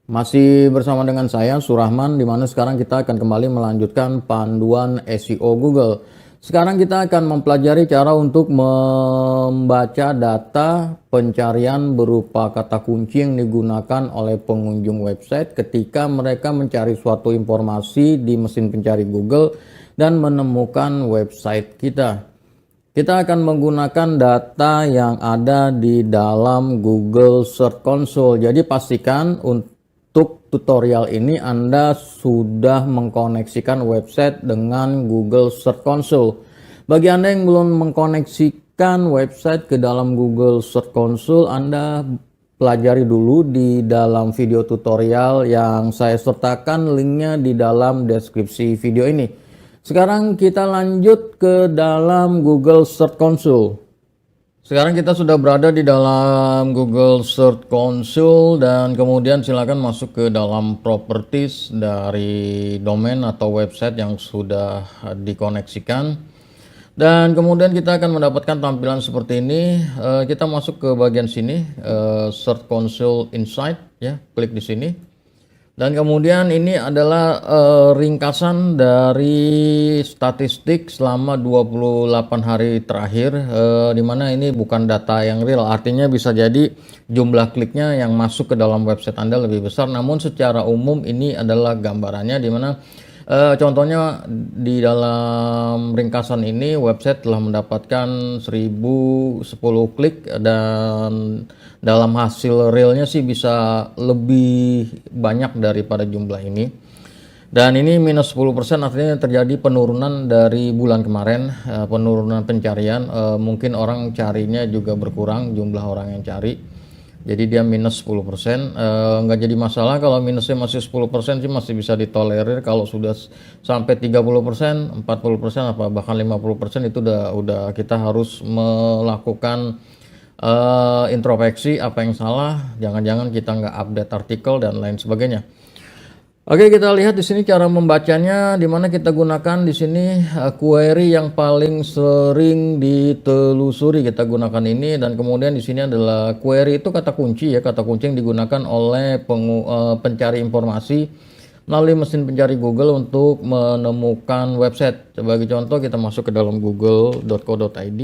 Masih bersama dengan saya Surahman, di mana sekarang kita akan kembali melanjutkan panduan SEO Google. Sekarang kita akan mempelajari cara untuk membaca data pencarian berupa kata kunci yang digunakan oleh pengunjung website ketika mereka mencari suatu informasi di mesin pencari Google dan menemukan website kita. Kita akan menggunakan data yang ada di dalam Google Search Console. Jadi pastikan untuk tutorial ini Anda sudah mengkoneksikan website dengan Google Search Console. Bagi Anda yang belum mengkoneksikan website ke dalam Google Search Console, Anda pelajari dulu di dalam video tutorial yang saya sertakan linknya di dalam deskripsi video ini. Sekarang kita lanjut ke dalam Google Search Console. Sekarang kita sudah berada di dalam Google Search Console dan kemudian silakan masuk ke dalam properties dari domain atau website yang sudah dikoneksikan. Dan kemudian kita akan mendapatkan tampilan seperti ini. Kita masuk ke bagian sini, Search Console Insight, ya, klik di sini. Dan kemudian ini adalah ringkasan dari statistik selama 28 hari terakhir, di mana ini bukan data yang real, artinya bisa jadi jumlah kliknya yang masuk ke dalam website Anda lebih besar, namun secara umum ini adalah gambarannya, di mana contohnya di dalam ringkasan ini website telah mendapatkan 1010 klik dan dalam hasil realnya sih bisa lebih banyak daripada jumlah ini. Dan ini minus 10% artinya terjadi penurunan dari bulan kemarin, penurunan pencarian, mungkin orang carinya juga berkurang jumlah orang yang cari. Jadi dia minus 10%, nggak jadi masalah kalau minusnya masih 10% sih masih bisa ditolerir. Kalau sudah sampai 30%, 40% apa bahkan 50% itu udah kita harus melakukan introspeksi apa yang salah, jangan-jangan kita nggak update artikel dan lain sebagainya. Oke, kita lihat di sini cara membacanya, di mana kita gunakan di sini query yang paling sering ditelusuri, kita gunakan ini. Dan kemudian di sini adalah query itu kata kunci, ya, kata kunci yang digunakan oleh pencari informasi melalui mesin pencari Google untuk menemukan website. Sebagai contoh kita masuk ke dalam google.co.id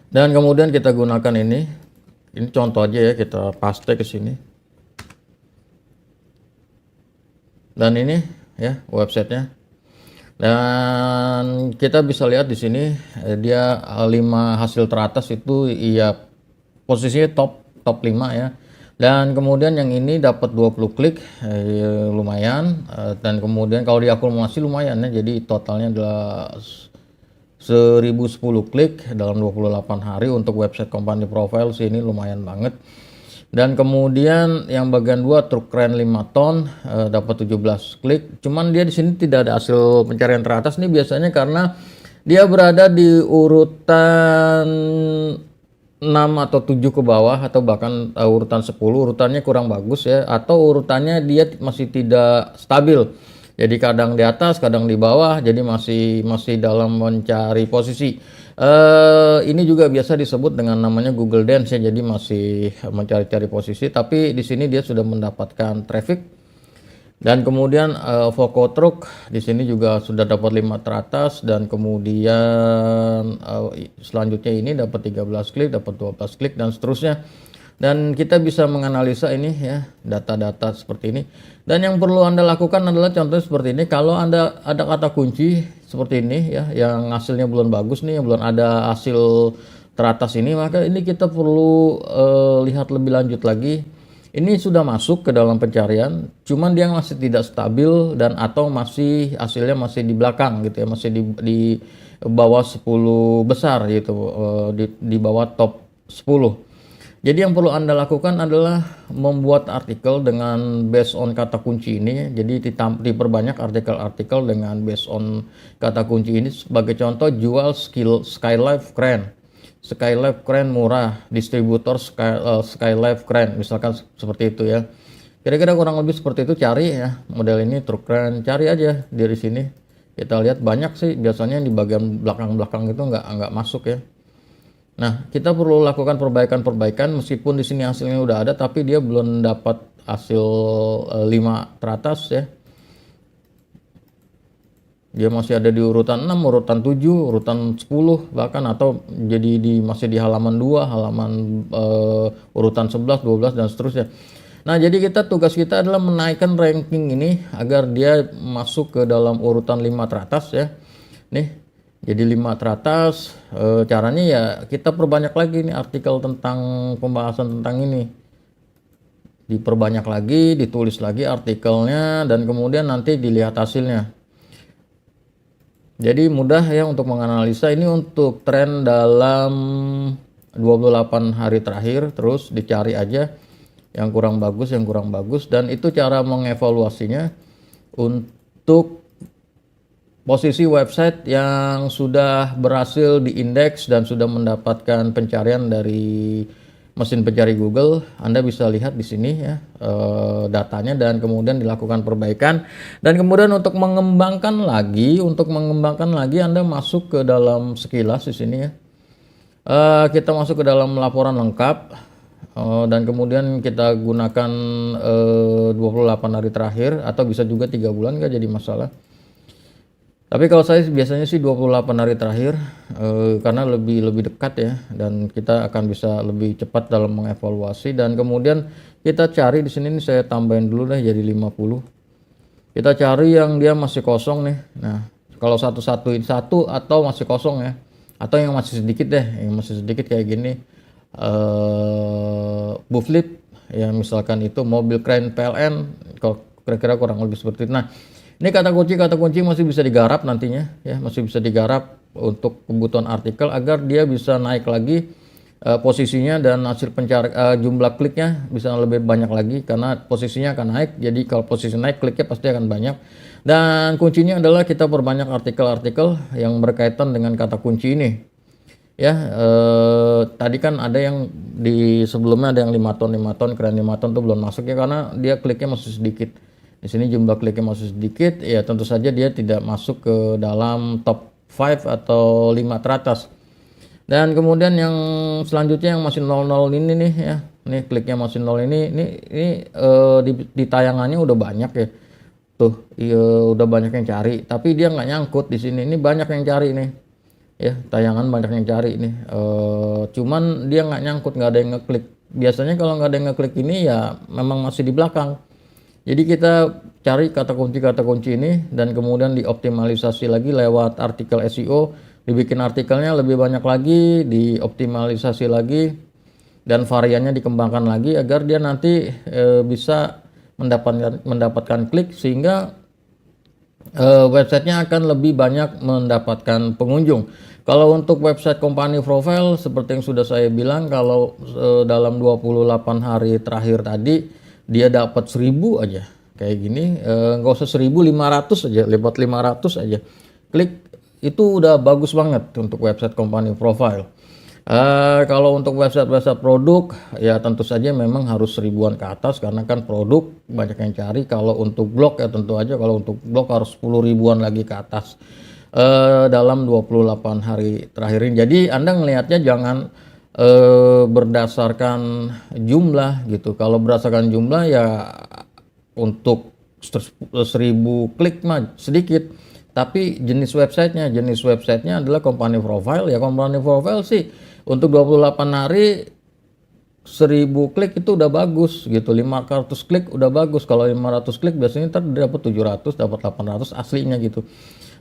dan kemudian kita gunakan ini contoh aja ya, kita paste ke sini. Dan ini ya websitenya. Dan kita bisa lihat di sini dia 5 hasil teratas itu ya posisinya top 5 ya. Dan kemudian yang ini dapat 20 klik, lumayan, dan kemudian kalau diakumulasi lumayan ya. Jadi totalnya adalah 1010 klik dalam 28 hari untuk website company profile sih, ini lumayan banget. Dan kemudian yang bagian 2 truk keren 5 ton, dapat 17 klik. Cuman dia di sini tidak ada hasil pencarian teratas nih, biasanya karena dia berada di urutan 6 atau 7 ke bawah, atau bahkan urutan 10. Urutannya kurang bagus ya, atau urutannya dia masih tidak stabil. Jadi kadang di atas, kadang di bawah, jadi masih dalam mencari posisi. Ini juga biasa disebut dengan namanya Google Dance ya, jadi masih mencari-cari posisi, tapi di sini dia sudah mendapatkan traffic. Dan kemudian Voco Truck di sini juga sudah dapat 5 teratas, dan kemudian selanjutnya ini dapat 13 klik, dapat 12 klik dan seterusnya. Dan kita bisa menganalisa ini ya, data-data seperti ini. Dan yang perlu Anda lakukan adalah contohnya seperti ini. Kalau Anda ada kata kunci seperti ini ya, yang hasilnya belum bagus nih, yang belum ada hasil teratas ini, maka ini kita perlu lihat lebih lanjut lagi. Ini sudah masuk ke dalam pencarian, cuman dia masih tidak stabil dan atau masih hasilnya masih di belakang gitu ya, masih di bawah 10 besar gitu, di bawah top 10. Jadi yang perlu Anda lakukan adalah membuat artikel dengan based on kata kunci ini. Jadi diperbanyak artikel-artikel dengan based on kata kunci ini. Sebagai contoh, jual Skylife keren, Skylife keren murah, distributor Skylife keren, misalkan seperti itu ya. Kira-kira kurang lebih seperti itu. Cari ya model ini truk keren, cari aja dari sini. Kita lihat banyak sih, biasanya di bagian belakang-belakang itu nggak masuk ya. Nah, kita perlu lakukan perbaikan-perbaikan, meskipun di sini hasilnya udah ada, tapi dia belum dapat hasil 5 teratas ya. Dia masih ada di urutan 6, urutan 7, urutan 10 bahkan, atau jadi masih di halaman 2, halaman urutan 11, 12 dan seterusnya. Nah, jadi tugas kita adalah menaikkan ranking ini agar dia masuk ke dalam urutan 5 teratas ya. Nih, jadi 5 teratas, caranya ya kita perbanyak lagi nih artikel tentang pembahasan tentang ini. Diperbanyak lagi, ditulis lagi artikelnya, dan kemudian nanti dilihat hasilnya. Jadi mudah ya untuk menganalisa ini untuk tren dalam 28 hari terakhir, terus dicari aja yang kurang bagus, dan itu cara mengevaluasinya untuk posisi website yang sudah berhasil diindeks dan sudah mendapatkan pencarian dari mesin pencari Google. Anda bisa lihat di sini ya datanya, dan kemudian dilakukan perbaikan, dan kemudian untuk mengembangkan lagi Anda masuk ke dalam sekilas di sini ya. Kita masuk ke dalam laporan lengkap, dan kemudian kita gunakan 28 hari terakhir, atau bisa juga 3 bulan, nggak jadi masalah. Tapi kalau saya biasanya sih 28 hari terakhir, karena lebih dekat ya, dan kita akan bisa lebih cepat dalam mengevaluasi. Dan kemudian kita cari di sini nih, saya tambahin dulu deh jadi 50. Kita cari yang dia masih kosong nih. Nah, kalau satu-satuin satu atau masih kosong ya, atau yang masih sedikit deh, yang masih sedikit kayak gini, Buflip ya misalkan, itu mobil keren PLN, kalau kira-kira kurang lebih seperti itu. Nah, ini kata kunci masih bisa digarap nantinya ya, masih bisa digarap untuk kebutuhan artikel agar dia bisa naik lagi posisinya, dan hasil jumlah kliknya bisa lebih banyak lagi karena posisinya akan naik. Jadi kalau posisi naik, kliknya pasti akan banyak. Dan kuncinya adalah kita perbanyak artikel-artikel yang berkaitan dengan kata kunci ini. Ya, tadi kan ada yang di sebelumnya ada yang 5 ton, keren 5 ton tuh belum masuk ya, karena dia kliknya masih sedikit. Di sini jumlah kliknya masih sedikit, ya tentu saja dia tidak masuk ke dalam top 5 atau 5 teratas. Dan kemudian yang selanjutnya yang masih 00 ini nih ya, nih kliknya masih 0 ini di tayangannya udah banyak ya, tuh udah banyak yang cari, tapi dia nggak nyangkut di sini. Ini banyak yang cari nih ya, tayangan banyak yang cari nih, cuman dia nggak nyangkut, nggak ada yang ngeklik. Biasanya kalau nggak ada yang ngeklik ini ya memang masih di belakang. Jadi kita cari kata kunci ini, dan kemudian dioptimalisasi lagi lewat artikel SEO, dibikin artikelnya lebih banyak lagi, dioptimalisasi lagi, dan variannya dikembangkan lagi agar dia nanti bisa mendapatkan klik, sehingga websitenya akan lebih banyak mendapatkan pengunjung. Kalau untuk website company profile, seperti yang sudah saya bilang, kalau dalam 28 hari terakhir tadi dia dapat 1000 aja kayak gini, nggak usah 1500 aja, lewat 500 aja klik, itu udah bagus banget untuk website company profile. Kalau untuk website produk ya tentu saja memang harus 1000-an ke atas, karena kan produk banyak yang cari. Kalau untuk blog ya tentu aja, kalau untuk blog harus 10 ribuan lagi ke atas dalam 28 hari terakhir ini. Jadi Anda ngelihatnya jangan berdasarkan jumlah gitu. Kalau berdasarkan jumlah ya untuk 1000 klik mah sedikit, tapi jenis websitenya adalah company profile. Ya company profile sih untuk 28 hari 1000 klik itu udah bagus gitu, 500 klik udah bagus. Kalau 500 klik biasanya dapat 700, dapat 800 aslinya gitu.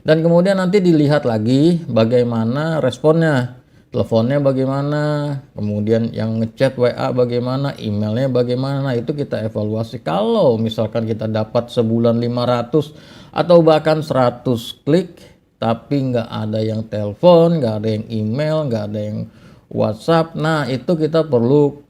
Dan kemudian nanti dilihat lagi bagaimana responnya, teleponnya bagaimana, kemudian yang ngechat WA bagaimana, emailnya bagaimana, itu kita evaluasi. Kalau misalkan kita dapat sebulan 500 atau bahkan 100 klik, tapi nggak ada yang telepon, nggak ada yang email, nggak ada yang WhatsApp, nah itu kita perlu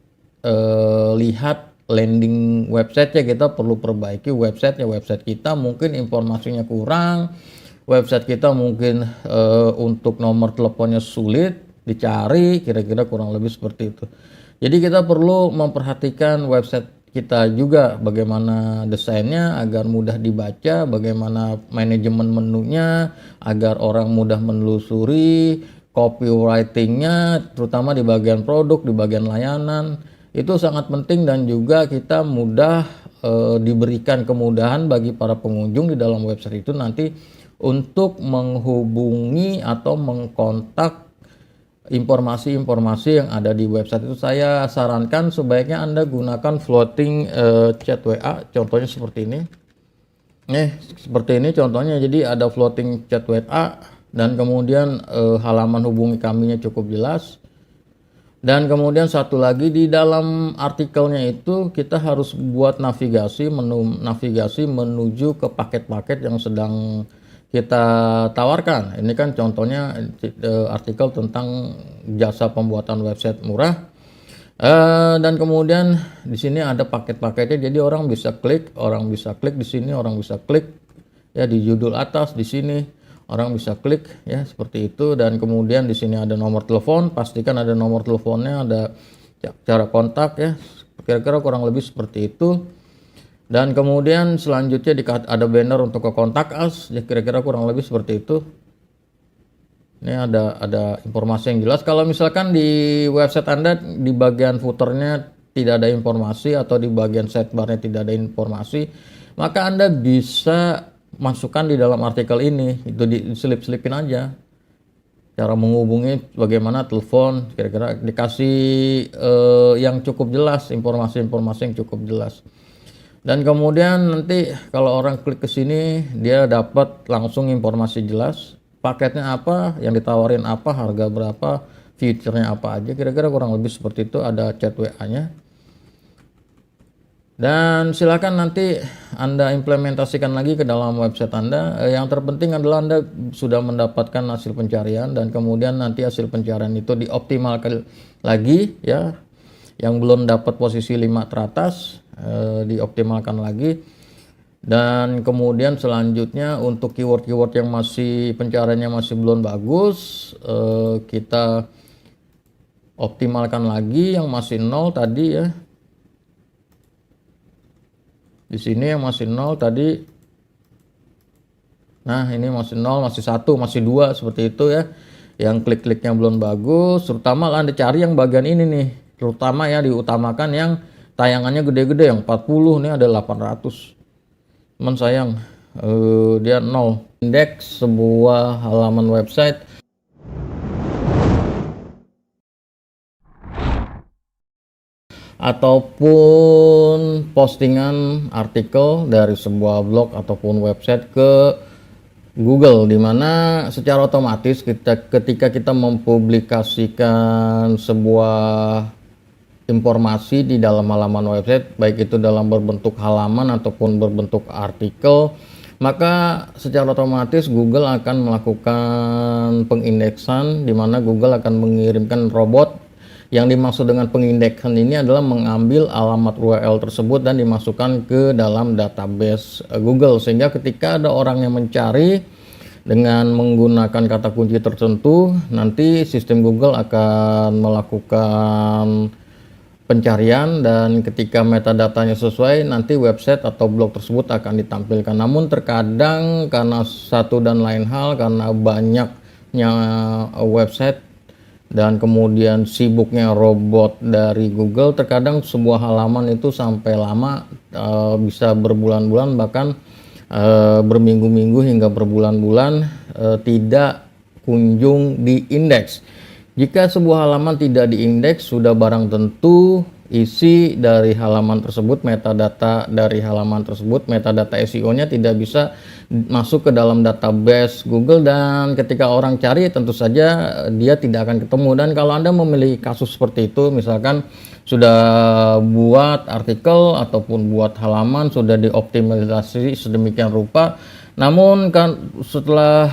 lihat landing website-nya, kita perlu perbaiki website kita mungkin informasinya kurang, website kita mungkin untuk nomor teleponnya sulit dicari, kira-kira kurang lebih seperti itu. Jadi kita perlu memperhatikan website kita juga, bagaimana desainnya agar mudah dibaca, bagaimana manajemen menunya agar orang mudah menelusuri, copywritingnya terutama di bagian produk, di bagian layanan, itu sangat penting. Dan juga kita mudah diberikan kemudahan bagi para pengunjung di dalam website itu nanti untuk menghubungi atau mengkontak informasi-informasi yang ada di website itu. Saya sarankan sebaiknya Anda gunakan floating chat WA, contohnya seperti ini. Seperti ini contohnya, jadi ada floating chat WA dan kemudian halaman hubungi kaminya cukup jelas. Dan kemudian satu lagi di dalam artikelnya itu kita harus buat navigasi, menu navigasi menuju ke paket-paket yang sedang kita tawarkan. Ini kan contohnya artikel tentang jasa pembuatan website murah. Dan kemudian di sini ada paket-paketnya, jadi orang bisa klik di sini, orang bisa klik ya di judul atas di sini. Orang bisa klik ya seperti itu, dan kemudian di sini ada nomor telepon, pastikan ada nomor teleponnya, ada cara kontak ya, kira-kira kurang lebih seperti itu. Dan kemudian selanjutnya ada banner untuk ke kontak us, ya kira-kira kurang lebih seperti itu. Ini ada informasi yang jelas. Kalau misalkan di website Anda di bagian footernya tidak ada informasi atau di bagian sidebarnya tidak ada informasi, maka Anda bisa masukkan di dalam artikel ini, itu diselip-selipin aja. Cara menghubungi bagaimana, telepon, kira-kira dikasih yang cukup jelas, informasi-informasi yang cukup jelas. Dan kemudian nanti kalau orang klik ke sini, dia dapat langsung informasi jelas, paketnya apa, yang ditawarin apa, harga berapa, fiturnya apa aja, kira-kira kurang lebih seperti itu. Ada chat WA-nya. Dan silakan nanti Anda implementasikan lagi ke dalam website Anda. Yang terpenting adalah Anda sudah mendapatkan hasil pencarian, dan kemudian nanti hasil pencarian itu dioptimalkan lagi ya. Yang belum dapat posisi 5 teratas dioptimalkan lagi. Dan kemudian selanjutnya untuk keyword-keyword yang masih pencariannya masih belum bagus, kita optimalkan lagi yang masih 0 tadi ya. Di sini yang masih 0 tadi. Nah, ini masih 0, masih 1, masih 2 seperti itu ya. Yang klik-kliknya belum bagus, terutama Anda cari yang bagian ini nih. Terutama ya diutamakan yang tayangannya gede-gede, yang 40, ini ada 800. Cuman sayang dia 0. Indeks sebuah halaman website ataupun postingan artikel dari sebuah blog ataupun website ke Google, dimana secara otomatis ketika kita mempublikasikan sebuah informasi di dalam halaman website, baik itu dalam berbentuk halaman ataupun berbentuk artikel, maka secara otomatis Google akan melakukan pengindeksan, di mana Google akan mengirimkan robot. Yang dimaksud dengan pengindeksan ini adalah mengambil alamat URL tersebut dan dimasukkan ke dalam database Google, sehingga ketika ada orang yang mencari dengan menggunakan kata kunci tertentu, nanti sistem Google akan melakukan pencarian, dan ketika metadata-nya sesuai, nanti website atau blog tersebut akan ditampilkan. Namun terkadang karena satu dan lain hal, karena banyaknya website dan kemudian sibuknya robot dari Google, terkadang sebuah halaman itu sampai lama, bisa berbulan-bulan, bahkan berminggu-minggu hingga berbulan-bulan tidak kunjung diindeks. Jika sebuah halaman tidak diindeks, sudah barang tentu isi dari halaman tersebut, metadata dari halaman tersebut, metadata SEO-nya tidak bisa masuk ke dalam database Google, dan ketika orang cari tentu saja dia tidak akan ketemu. Dan kalau Anda memiliki kasus seperti itu, misalkan sudah buat artikel ataupun buat halaman, sudah dioptimalisasi sedemikian rupa, namun kan setelah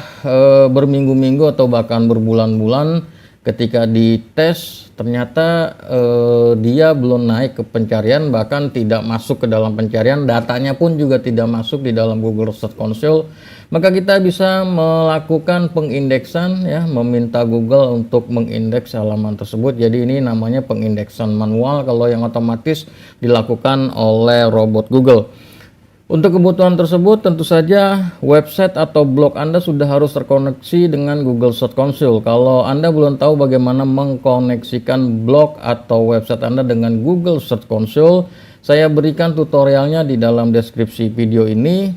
berminggu-minggu atau bahkan berbulan-bulan, ketika dites ternyata dia belum naik ke pencarian, bahkan tidak masuk ke dalam pencarian, datanya pun juga tidak masuk di dalam Google Search Console, maka kita bisa melakukan pengindeksan ya, meminta Google untuk mengindeks halaman tersebut. Jadi ini namanya pengindeksan manual kalau yang otomatis dilakukan oleh robot Google. Untuk kebutuhan tersebut tentu saja website atau blog Anda sudah harus terkoneksi dengan Google Search Console. Kalau Anda belum tahu bagaimana mengkoneksikan blog atau website Anda dengan Google Search Console, Saya berikan tutorialnya di dalam deskripsi video ini.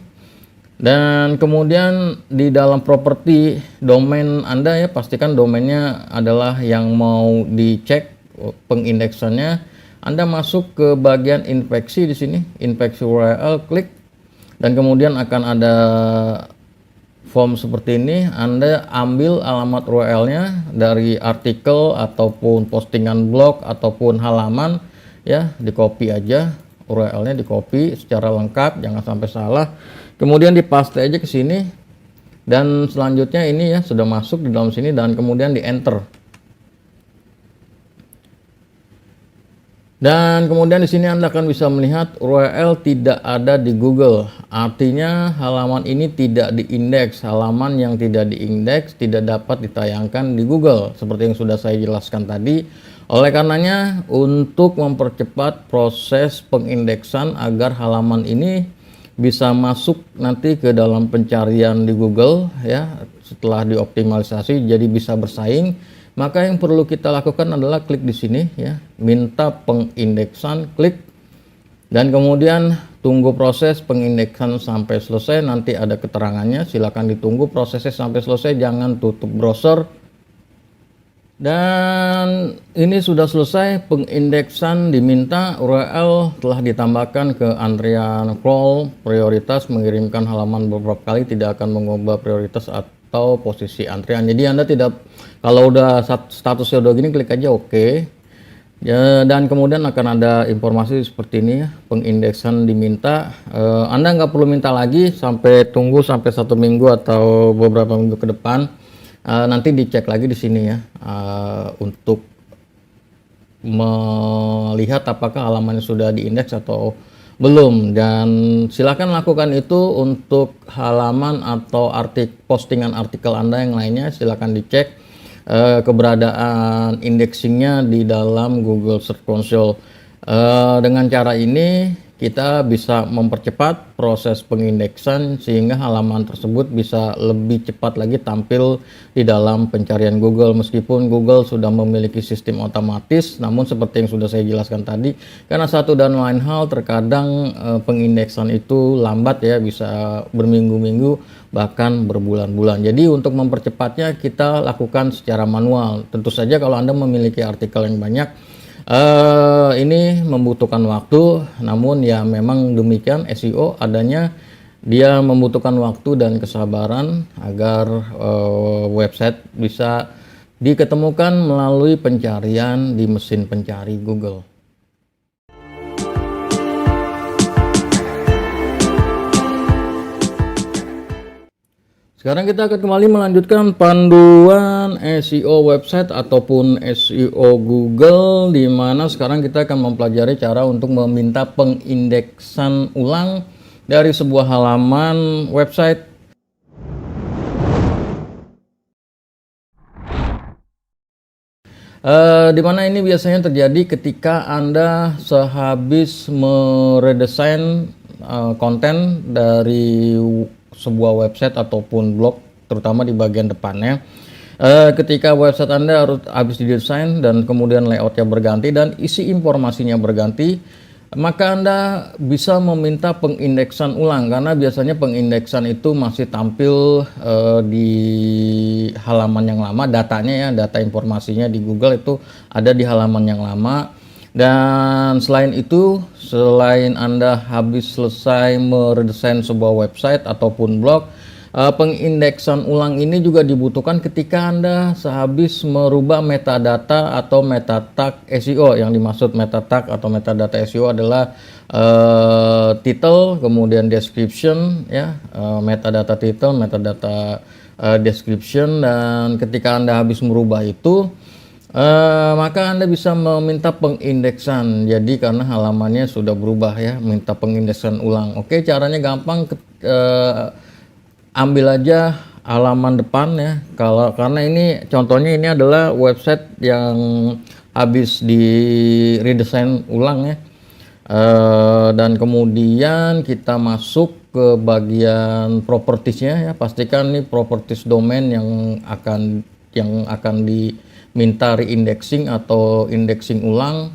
Dan kemudian di dalam properti domain Anda ya, pastikan domainnya adalah yang mau dicek pengindeksannya. Anda masuk ke bagian infeksi di sini, infeksi URL, klik, dan kemudian akan ada form seperti ini. Anda ambil alamat URL-nya dari artikel ataupun postingan blog ataupun halaman ya, di copy aja URL-nya, di copy secara lengkap, jangan sampai salah. Kemudian dipaste aja ke sini, dan selanjutnya ini ya sudah masuk di dalam sini, dan kemudian di enter. Dan kemudian di sini Anda akan bisa melihat URL tidak ada di Google. Artinya halaman ini tidak diindeks. Halaman yang tidak diindeks tidak dapat ditayangkan di Google, seperti yang sudah saya jelaskan tadi. Oleh karenanya, untuk mempercepat proses pengindeksan agar halaman ini bisa masuk nanti ke dalam pencarian di Google ya, setelah dioptimalisasi jadi bisa bersaing, maka yang perlu kita lakukan adalah klik di sini ya, minta pengindeksan, klik, dan kemudian tunggu proses pengindeksan sampai selesai. Nanti ada keterangannya, silakan ditunggu prosesnya sampai selesai, jangan tutup browser. Dan ini sudah selesai pengindeksan, diminta URL telah ditambahkan ke antrian crawl prioritas, mengirimkan halaman beberapa kali tidak akan mengubah prioritas atau posisi antrian. Jadi Anda tidak, kalau udah statusnya udah gini, klik aja oke. Ya, dan kemudian akan ada informasi seperti ini ya, pengindeksan diminta. Anda nggak perlu minta lagi sampai tunggu sampai 1 minggu atau beberapa minggu ke depan. Nanti dicek lagi di sini ya, untuk melihat apakah halamannya sudah diindeks atau belum. Dan silakan lakukan itu untuk halaman atau postingan artikel Anda yang lainnya. Silakan dicek keberadaan indexingnya di dalam Google Search Console. Dengan cara ini kita bisa mempercepat proses pengindeksan sehingga halaman tersebut bisa lebih cepat lagi tampil di dalam pencarian Google. Meskipun Google sudah memiliki sistem otomatis, namun seperti yang sudah saya jelaskan tadi, karena satu dan lain hal terkadang pengindeksan itu lambat ya, bisa berminggu-minggu bahkan berbulan-bulan. Jadi untuk mempercepatnya kita lakukan secara manual. Tentu saja kalau Anda memiliki artikel yang banyak, ini membutuhkan waktu, namun ya memang demikian SEO adanya, dia membutuhkan waktu dan kesabaran agar website bisa diketemukan melalui pencarian di mesin pencari Google. Sekarang kita akan kembali melanjutkan panduan SEO website ataupun SEO Google, di mana sekarang kita akan mempelajari cara untuk meminta pengindeksan ulang dari sebuah halaman website. Di mana ini biasanya terjadi ketika Anda sehabis meredesain konten dari sebuah website ataupun blog, terutama di bagian depannya. Ketika website Anda harus habis didesain dan kemudian layoutnya berganti dan isi informasinya berganti, maka Anda bisa meminta pengindeksan ulang, karena biasanya pengindeksan itu masih tampil di halaman yang lama, datanya ya, data informasinya di Google itu ada di halaman yang lama. Dan selain itu, selain Anda habis selesai meredesain sebuah website ataupun blog, pengindeksan ulang ini juga dibutuhkan ketika Anda sehabis merubah metadata atau meta tag SEO. Yang dimaksud meta tag atau metadata SEO adalah title, kemudian description ya, metadata title, metadata description. Dan ketika Anda habis merubah itu, maka Anda bisa meminta pengindeksan. Jadi karena halamannya sudah berubah ya, minta pengindeksan ulang. Oke, caranya gampang. Ambil aja halaman depan ya. Karena ini contohnya, ini adalah website yang habis di redesign ulang ya. Dan kemudian kita masuk ke bagian propertiesnya ya. Pastikan nih properties domain yang akan diminta reindexing atau indexing ulang.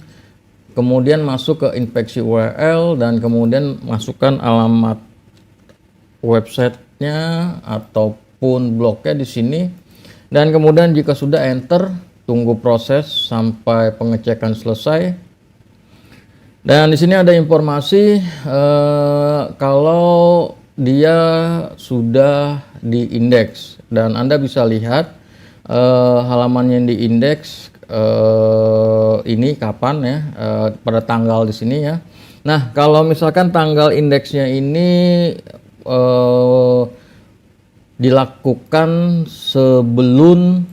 kemudian masuk ke infeksi URL, dan kemudian masukkan alamat websitenya ataupun blognya di sini. Dan kemudian jika sudah enter, tunggu proses sampai pengecekan selesai. Dan di sini ada informasi kalau dia sudah diindeks, dan Anda bisa lihat halaman yang diindeks ini kapan ya, pada tanggal di sini ya. Nah, kalau misalkan tanggal indeksnya ini dilakukan sebelum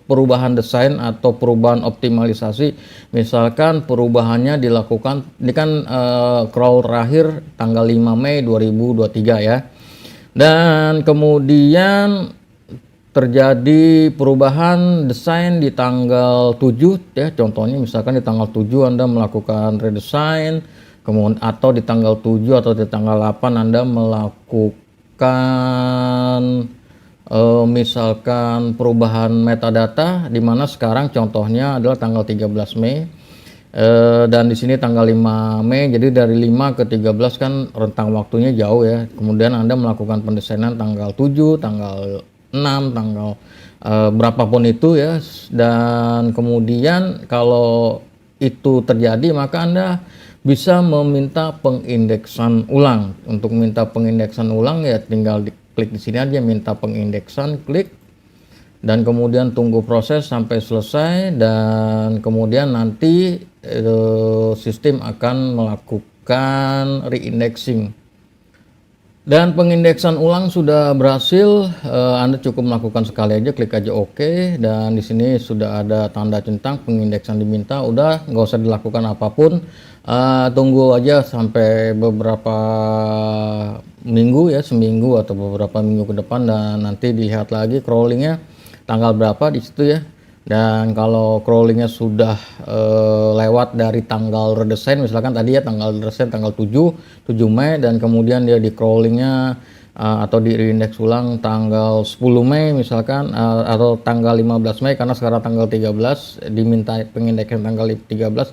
perubahan desain atau perubahan optimalisasi, misalkan perubahannya dilakukan, ini kan crawl terakhir tanggal 5 Mei 2023 ya, dan kemudian terjadi perubahan desain di tanggal 7 ya, contohnya misalkan di tanggal 7 Anda melakukan redesign, kemudian atau di tanggal 7 atau di tanggal 8 Anda melakukan misalkan perubahan metadata, di mana sekarang contohnya adalah tanggal 13 Mei dan di sini tanggal 5 Mei, jadi dari 5 ke 13 kan rentang waktunya jauh ya. Kemudian Anda melakukan pendesainan tanggal 7, tanggal 6, tanggal berapapun itu ya, dan kemudian kalau itu terjadi maka Anda bisa meminta pengindeksan ulang. Untuk minta pengindeksan ulang ya tinggal klik di sini aja, minta pengindeksan, klik, dan kemudian tunggu proses sampai selesai, dan kemudian nanti sistem akan melakukan reindexing. Dan pengindeksan ulang sudah berhasil, Anda cukup melakukan sekali aja, klik aja OK, dan di sini sudah ada tanda centang pengindeksan diminta. Udah, nggak usah dilakukan apapun, tunggu aja sampai beberapa minggu ya, seminggu atau beberapa minggu ke depan, dan nanti dilihat lagi crawlingnya tanggal berapa di situ ya. Dan kalau crawlingnya sudah lewat dari tanggal redesign, misalkan tadi ya tanggal redesign tanggal 7 Mei, dan kemudian dia di crawlingnya atau di reindeks ulang tanggal 10 Mei misalkan, atau tanggal 15 Mei karena sekarang tanggal 13 diminta pengindeksan tanggal 13,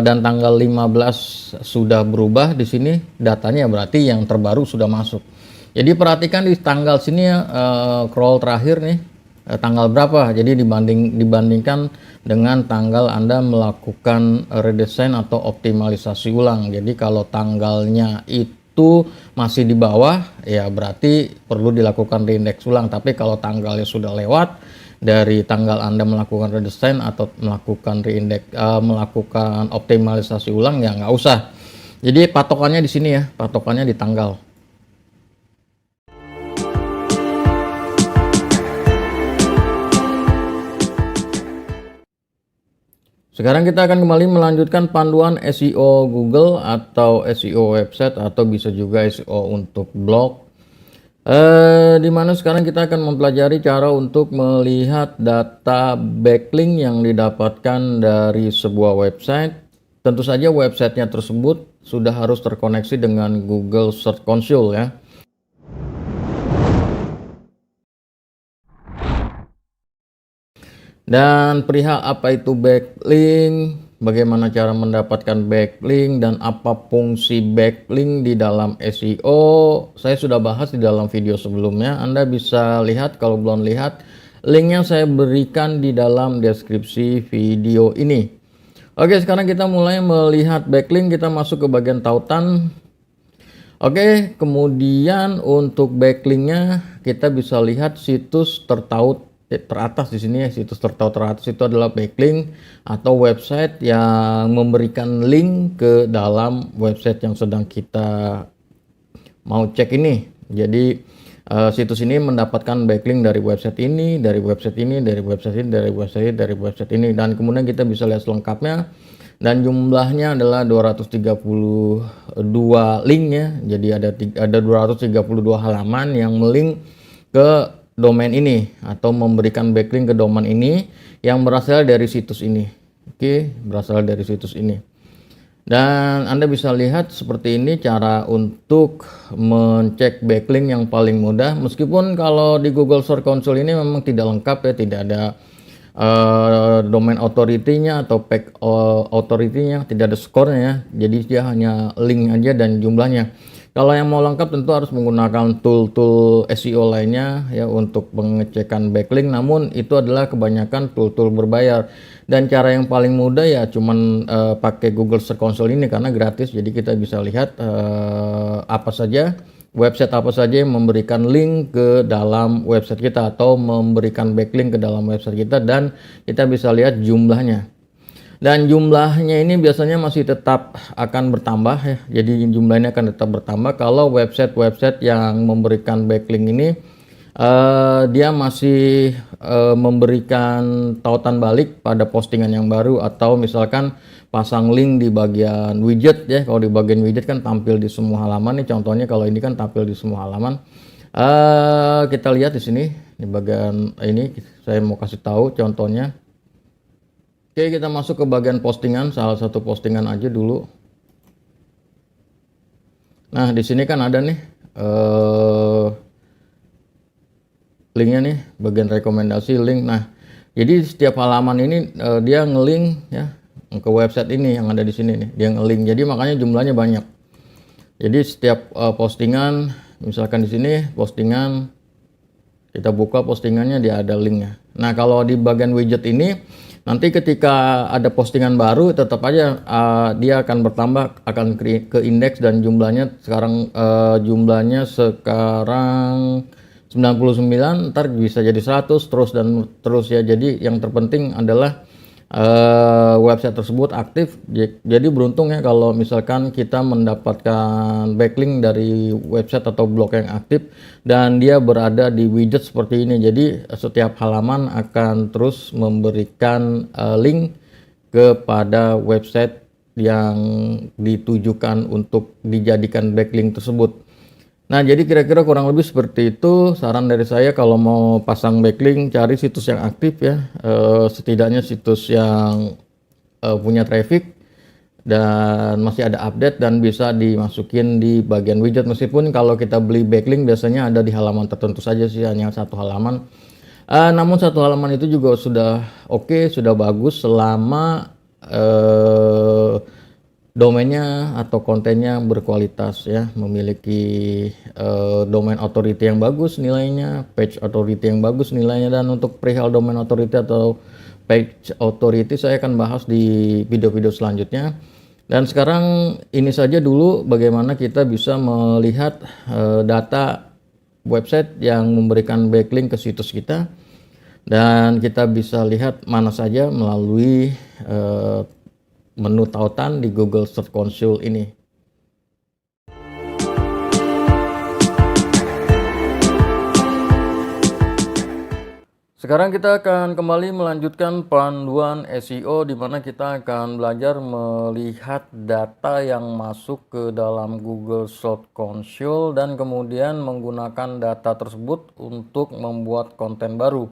dan tanggal 15 sudah berubah di sini datanya, berarti yang terbaru sudah masuk. Jadi perhatikan di tanggal sini ya, crawl terakhir nih tanggal berapa, jadi dibandingkan dengan tanggal Anda melakukan redesign atau optimalisasi ulang. Jadi kalau tanggalnya itu masih di bawah ya berarti perlu dilakukan reindeks ulang, tapi kalau tanggalnya sudah lewat dari tanggal Anda melakukan redesign atau melakukan melakukan optimalisasi ulang ya nggak usah. Jadi patokannya di sini ya, patokannya di tanggal. Sekarang kita akan kembali melanjutkan panduan SEO Google atau SEO website, atau bisa juga SEO untuk blog. Dimana sekarang kita akan mempelajari cara untuk melihat data backlink yang didapatkan dari sebuah website. Tentu saja websitenya tersebut sudah harus terkoneksi dengan Google Search Console ya. Dan perihal apa itu backlink, bagaimana cara mendapatkan backlink, dan apa fungsi backlink di dalam SEO, saya sudah bahas di dalam video sebelumnya. Anda bisa lihat, kalau belum lihat, linknya saya berikan di dalam deskripsi video ini. Oke, sekarang kita mulai melihat backlink. Kita masuk ke bagian tautan. Oke, kemudian untuk backlinknya kita bisa lihat situs tertaut teratas di sini ya. Situs tertaut teratas itu adalah backlink atau website yang memberikan link ke dalam website yang sedang kita mau cek ini. Jadi situs ini mendapatkan backlink dari website ini, dari website ini, dari website ini, dari website ini, dari website ini, dan kemudian kita bisa lihat selengkapnya. Dan jumlahnya adalah 232 link ya. Jadi ada 232 halaman yang melink ke domain ini atau memberikan backlink ke domain ini yang berasal dari situs ini. Oke, berasal dari situs ini. Dan Anda bisa lihat seperti ini cara untuk mencek backlink yang paling mudah. Meskipun kalau di Google Search Console ini memang tidak lengkap ya, tidak ada domain authority-nya atau page authority-nya, tidak ada skornya ya. Jadi dia hanya link aja dan jumlahnya. Kalau yang mau lengkap tentu harus menggunakan tool-tool SEO lainnya ya untuk pengecekan backlink, namun itu adalah kebanyakan tool-tool berbayar. Dan cara yang paling mudah ya cuman pakai Google Search Console ini karena gratis, jadi kita bisa lihat apa saja website apa saja yang memberikan link ke dalam website kita atau memberikan backlink ke dalam website kita, dan kita bisa lihat jumlahnya. Dan jumlahnya ini biasanya masih tetap akan bertambah ya. Jadi jumlahnya akan tetap bertambah kalau website-website yang memberikan backlink ini dia masih memberikan tautan balik pada postingan yang baru, atau misalkan pasang link di bagian widget ya. Kalau di bagian widget kan tampil di semua halaman nih, contohnya kalau ini kan tampil di semua halaman. Kita lihat di sini di bagian ini saya mau kasih tahu contohnya. Oke, kita masuk ke bagian postingan, salah satu postingan aja dulu. Nah, di sini kan ada nih linknya nih, bagian rekomendasi link. Nah, jadi setiap halaman ini dia ngelink ya ke website ini yang ada di sini nih, dia ngelink. Jadi makanya jumlahnya banyak. Jadi setiap postingan, misalkan di sini postingan, kita buka postingannya, dia ada linknya. Nah, kalau di bagian widget ini nanti ketika ada postingan baru tetap aja dia akan bertambah, akan ke indeks, dan jumlahnya sekarang jumlahnya sekarang 99, ntar bisa jadi 100 terus dan terus ya. Jadi yang terpenting adalah website tersebut aktif. Jadi beruntung ya kalau misalkan kita mendapatkan backlink dari website atau blog yang aktif dan dia berada di widget seperti ini. Jadi setiap halaman akan terus memberikan link kepada website yang ditujukan untuk dijadikan backlink tersebut. Nah, jadi kira-kira kurang lebih seperti itu. Saran dari saya kalau mau pasang backlink, cari situs yang aktif ya, setidaknya situs yang punya traffic dan masih ada update dan bisa dimasukin di bagian widget. Meskipun kalau kita beli backlink biasanya ada di halaman tertentu saja sih, hanya satu halaman. Namun satu halaman itu juga sudah oke, sudah bagus selama domainnya atau kontennya berkualitas ya, memiliki domain authority yang bagus nilainya, page authority yang bagus nilainya. Dan untuk perihal domain authority atau page authority saya akan bahas di video-video selanjutnya. Dan sekarang ini saja dulu bagaimana kita bisa melihat data website yang memberikan backlink ke situs kita, dan kita bisa lihat mana saja melalui menu tautan di Google Search Console ini. Sekarang kita akan kembali melanjutkan panduan SEO, di mana kita akan belajar melihat data yang masuk ke dalam Google Search Console dan kemudian menggunakan data tersebut untuk membuat konten baru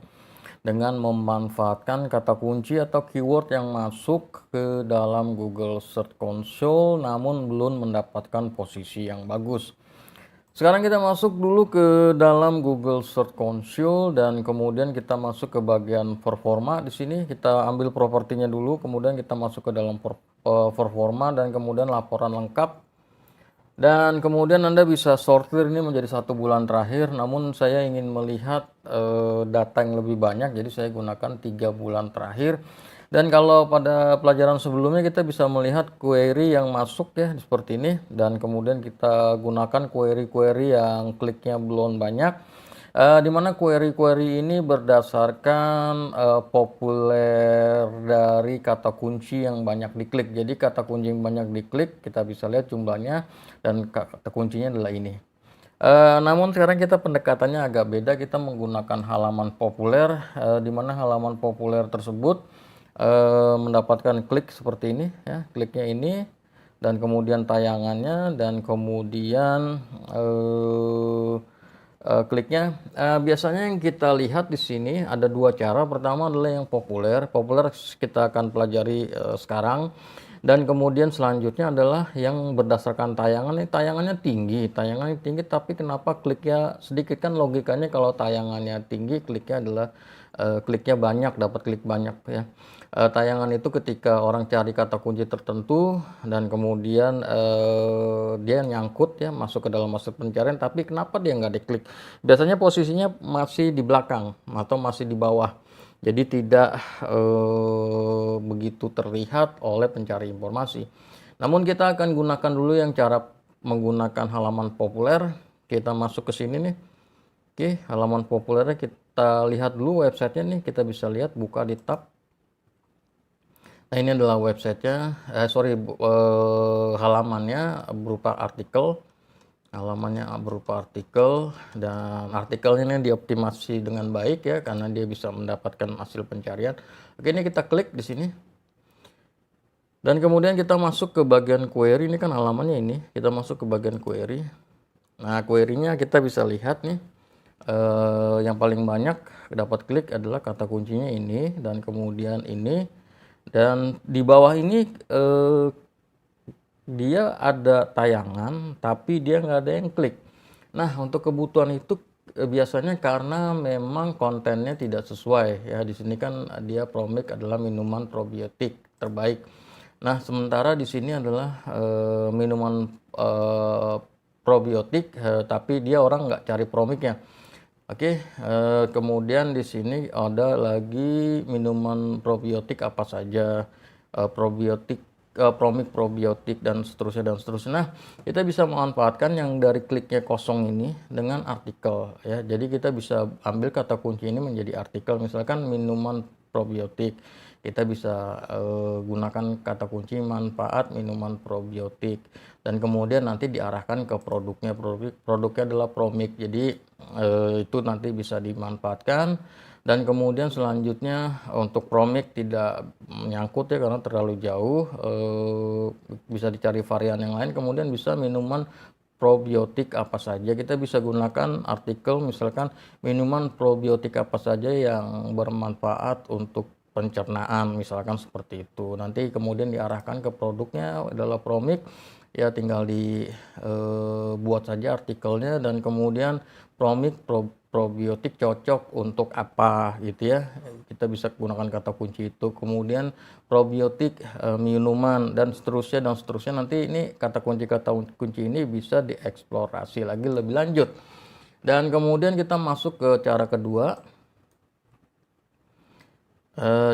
dengan memanfaatkan kata kunci atau keyword yang masuk ke dalam Google Search Console namun belum mendapatkan posisi yang bagus. Sekarang kita masuk dulu ke dalam Google Search Console dan kemudian kita masuk ke bagian performa. Di sini kita ambil propertinya dulu, kemudian kita masuk ke dalam performa dan kemudian laporan lengkap. Dan kemudian Anda bisa sortir ini menjadi 1 bulan terakhir, namun saya ingin melihat data yang lebih banyak, jadi saya gunakan 3 bulan terakhir. Dan kalau pada pelajaran sebelumnya kita bisa melihat query yang masuk ya seperti ini, dan kemudian kita gunakan query-query yang kliknya belum banyak, di mana query-query ini berdasarkan populer dari kata kunci yang banyak diklik. Jadi kata kunci yang banyak diklik kita bisa lihat jumlahnya dan kata kuncinya adalah ini. Namun sekarang kita pendekatannya agak beda, kita menggunakan halaman populer, di mana halaman populer tersebut mendapatkan klik seperti ini ya, kliknya ini dan kemudian tayangannya dan kemudian kliknya. Biasanya yang kita lihat di sini ada 2 cara. Pertama adalah yang populer kita akan pelajari sekarang, dan kemudian selanjutnya adalah yang berdasarkan tayangan. Tayangannya tinggi tapi kenapa kliknya sedikit? Kan logikanya kalau tayangannya tinggi kliknya adalah kliknya banyak, dapat klik banyak ya. Tayangan itu ketika orang cari kata kunci tertentu dan kemudian dia nyangkut ya masuk ke dalam hasil pencarian, tapi kenapa dia nggak diklik? Biasanya posisinya masih di belakang atau masih di bawah. Jadi tidak begitu terlihat oleh pencari informasi. Namun kita akan gunakan dulu yang cara menggunakan halaman populer. Kita masuk ke sini nih. Oke, halaman populernya kita lihat dulu websitenya nih. Kita bisa lihat, buka di tab. Nah, ini adalah websitenya, halamannya berupa artikel. Halamannya berupa artikel, dan artikelnya ini dioptimasi dengan baik ya, karena dia bisa mendapatkan hasil pencarian. Oke, ini kita klik di sini. Dan kemudian kita masuk ke bagian query, ini kan halamannya ini. Kita masuk ke bagian query. Nah, query-nya kita bisa lihat nih. Yang paling banyak dapat klik adalah kata kuncinya ini, dan kemudian ini. Dan di bawah ini dia ada tayangan tapi dia nggak ada yang klik. Nah, untuk kebutuhan itu biasanya karena memang kontennya tidak sesuai ya. Di sini kan dia Promik adalah minuman probiotik terbaik. Nah, sementara di sini adalah minuman probiotik tapi dia orang nggak cari Promiknya. Oke, kemudian di sini ada lagi minuman probiotik apa saja, probiotik, Promik probiotik dan seterusnya dan seterusnya. Nah, kita bisa memanfaatkan yang dari kliknya kosong ini dengan artikel ya. Jadi kita bisa ambil kata kunci ini menjadi artikel, misalkan minuman probiotik. Kita bisa gunakan kata kunci manfaat minuman probiotik, dan kemudian nanti diarahkan ke produknya. Produknya adalah Promik, jadi itu nanti bisa dimanfaatkan. Dan kemudian selanjutnya untuk Promik tidak menyangkut ya karena terlalu jauh, bisa dicari varian yang lain. Kemudian bisa minuman probiotik apa saja, kita bisa gunakan artikel misalkan minuman probiotik apa saja yang bermanfaat untuk pencernaan, misalkan seperti itu. Nanti kemudian diarahkan ke produknya adalah Promik, ya tinggal dibuat saja artikelnya, dan kemudian Promik probiotik cocok untuk apa gitu ya. Kita bisa gunakan kata kunci itu. Kemudian probiotik minuman dan seterusnya dan seterusnya. Nanti ini kata kunci ini bisa dieksplorasi lagi lebih lanjut. Dan kemudian kita masuk ke cara kedua.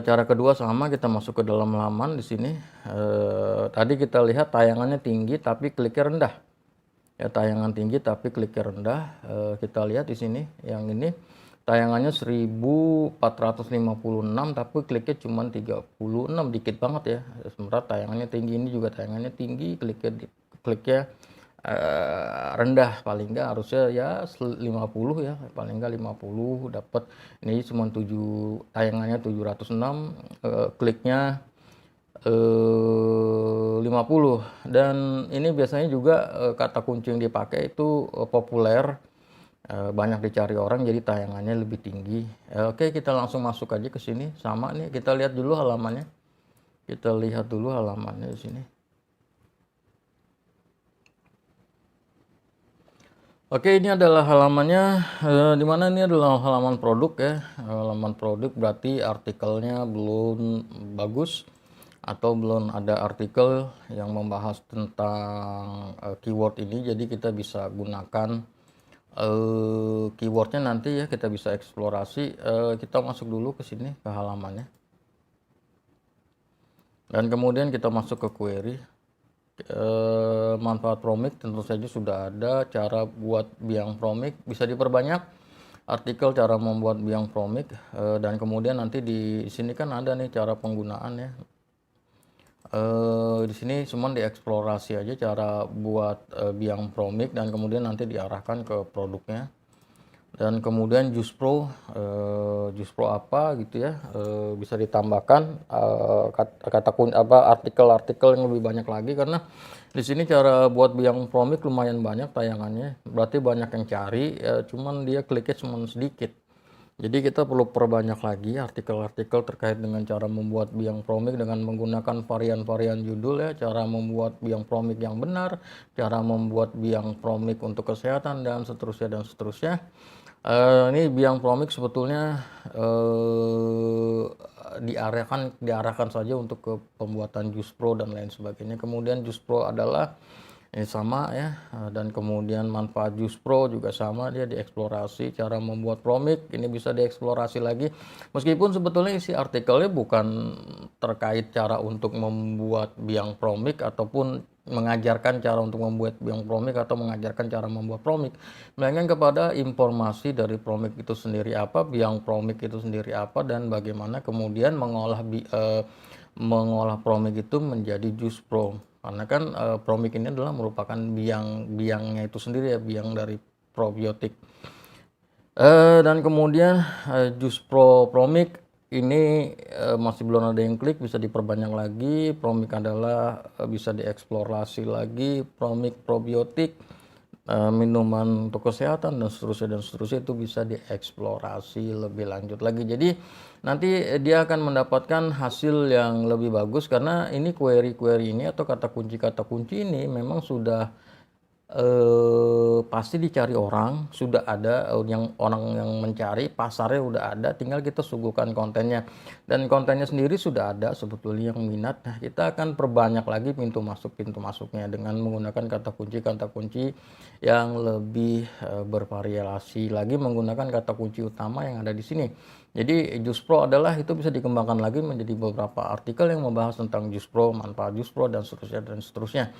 Cara kedua sama, kita masuk ke dalam laman di sini. Tadi kita lihat tayangannya tinggi tapi kliknya rendah. Ya, tayangan tinggi tapi kliknya rendah. Kita lihat di sini yang ini tayangannya 1456 tapi kliknya cuma 36, dikit banget ya. Sementara tayangannya tinggi, ini juga tayangannya tinggi, kliknya rendah, paling enggak harusnya ya 50 ya, paling enggak 50 dapat. Ini cuma 7, tayangannya 706, kliknya 50. Dan ini biasanya juga kata kunci yang dipakai itu populer, banyak dicari orang, jadi tayangannya lebih tinggi. Oke, kita langsung masuk aja ke sini. Sama nih, kita lihat dulu halamannya. Kita lihat dulu halamannya di sini. Oke, ini adalah halamannya, dimana ini adalah halaman produk ya. Halaman produk berarti artikelnya belum bagus atau belum ada artikel yang membahas tentang keyword ini. Jadi kita bisa gunakan keywordnya nanti ya, kita bisa eksplorasi. Kita masuk dulu ke sini ke halamannya, dan kemudian kita masuk ke query. Manfaat Promik tentu saja sudah ada. Cara buat biang Promik bisa diperbanyak, artikel cara membuat biang Promik, dan kemudian nanti di sini kan ada nih cara penggunaan ya. Di sini cuma dieksplorasi aja cara buat biang Promik, dan kemudian nanti diarahkan ke produknya. Dan kemudian Juice Pro apa gitu ya, bisa ditambahkan artikel-artikel yang lebih banyak lagi, karena di sini cara buat biang Promik lumayan banyak tayangannya, berarti banyak yang cari ya, cuman dia kliknya cuma sedikit. Jadi kita perlu perbanyak lagi artikel-artikel terkait dengan cara membuat biang Promik dengan menggunakan varian-varian judul ya, cara membuat biang Promik yang benar, cara membuat biang Promik untuk kesehatan, dan seterusnya dan seterusnya. Ini biang Promik sebetulnya diarahkan saja untuk ke pembuatan Jus Pro dan lain sebagainya. Kemudian Jus Pro adalah sama ya, dan kemudian manfaat Jus Pro juga sama, dia dieksplorasi cara membuat Promik, ini bisa dieksplorasi lagi. Meskipun sebetulnya isi artikelnya bukan terkait cara untuk membuat biang Promik ataupun mengajarkan cara untuk membuat biang Promik atau mengajarkan cara membuat Promik, melainkan kepada informasi dari Promik itu sendiri apa, biang Promik itu sendiri apa, dan bagaimana kemudian mengolah Promik itu menjadi Jus Pro. Karena kan Promik ini adalah merupakan biangnya itu sendiri ya, biang dari probiotik. Dan kemudian Jus Pro Promik ini masih belum ada yang klik, bisa diperbanyak lagi. Promik adalah bisa dieksplorasi lagi. Promik probiotik, minuman untuk kesehatan dan seterusnya itu bisa dieksplorasi lebih lanjut lagi. Jadi nanti dia akan mendapatkan hasil yang lebih bagus, karena ini query ini atau kata kunci ini memang sudah pasti dicari orang, sudah ada orang yang mencari, pasarnya udah ada, tinggal kita suguhkan kontennya, dan kontennya sendiri sudah ada sebetulnya yang minat. Nah, kita akan perbanyak lagi pintu masuknya dengan menggunakan kata kunci yang lebih bervariasi lagi, menggunakan kata kunci utama yang ada di sini. Jadi Jus Pro adalah itu bisa dikembangkan lagi menjadi beberapa artikel yang membahas tentang Jus Pro, manfaat Jus Pro dan seterusnya.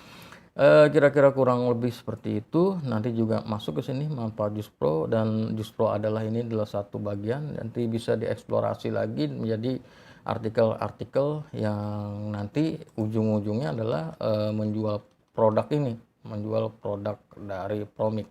Kira-kira kurang lebih seperti itu. Nanti juga masuk ke sini manfaat Jus Pro, dan Jus Pro ini adalah satu bagian, nanti bisa dieksplorasi lagi menjadi artikel-artikel yang nanti ujung-ujungnya adalah menjual produk dari Promik.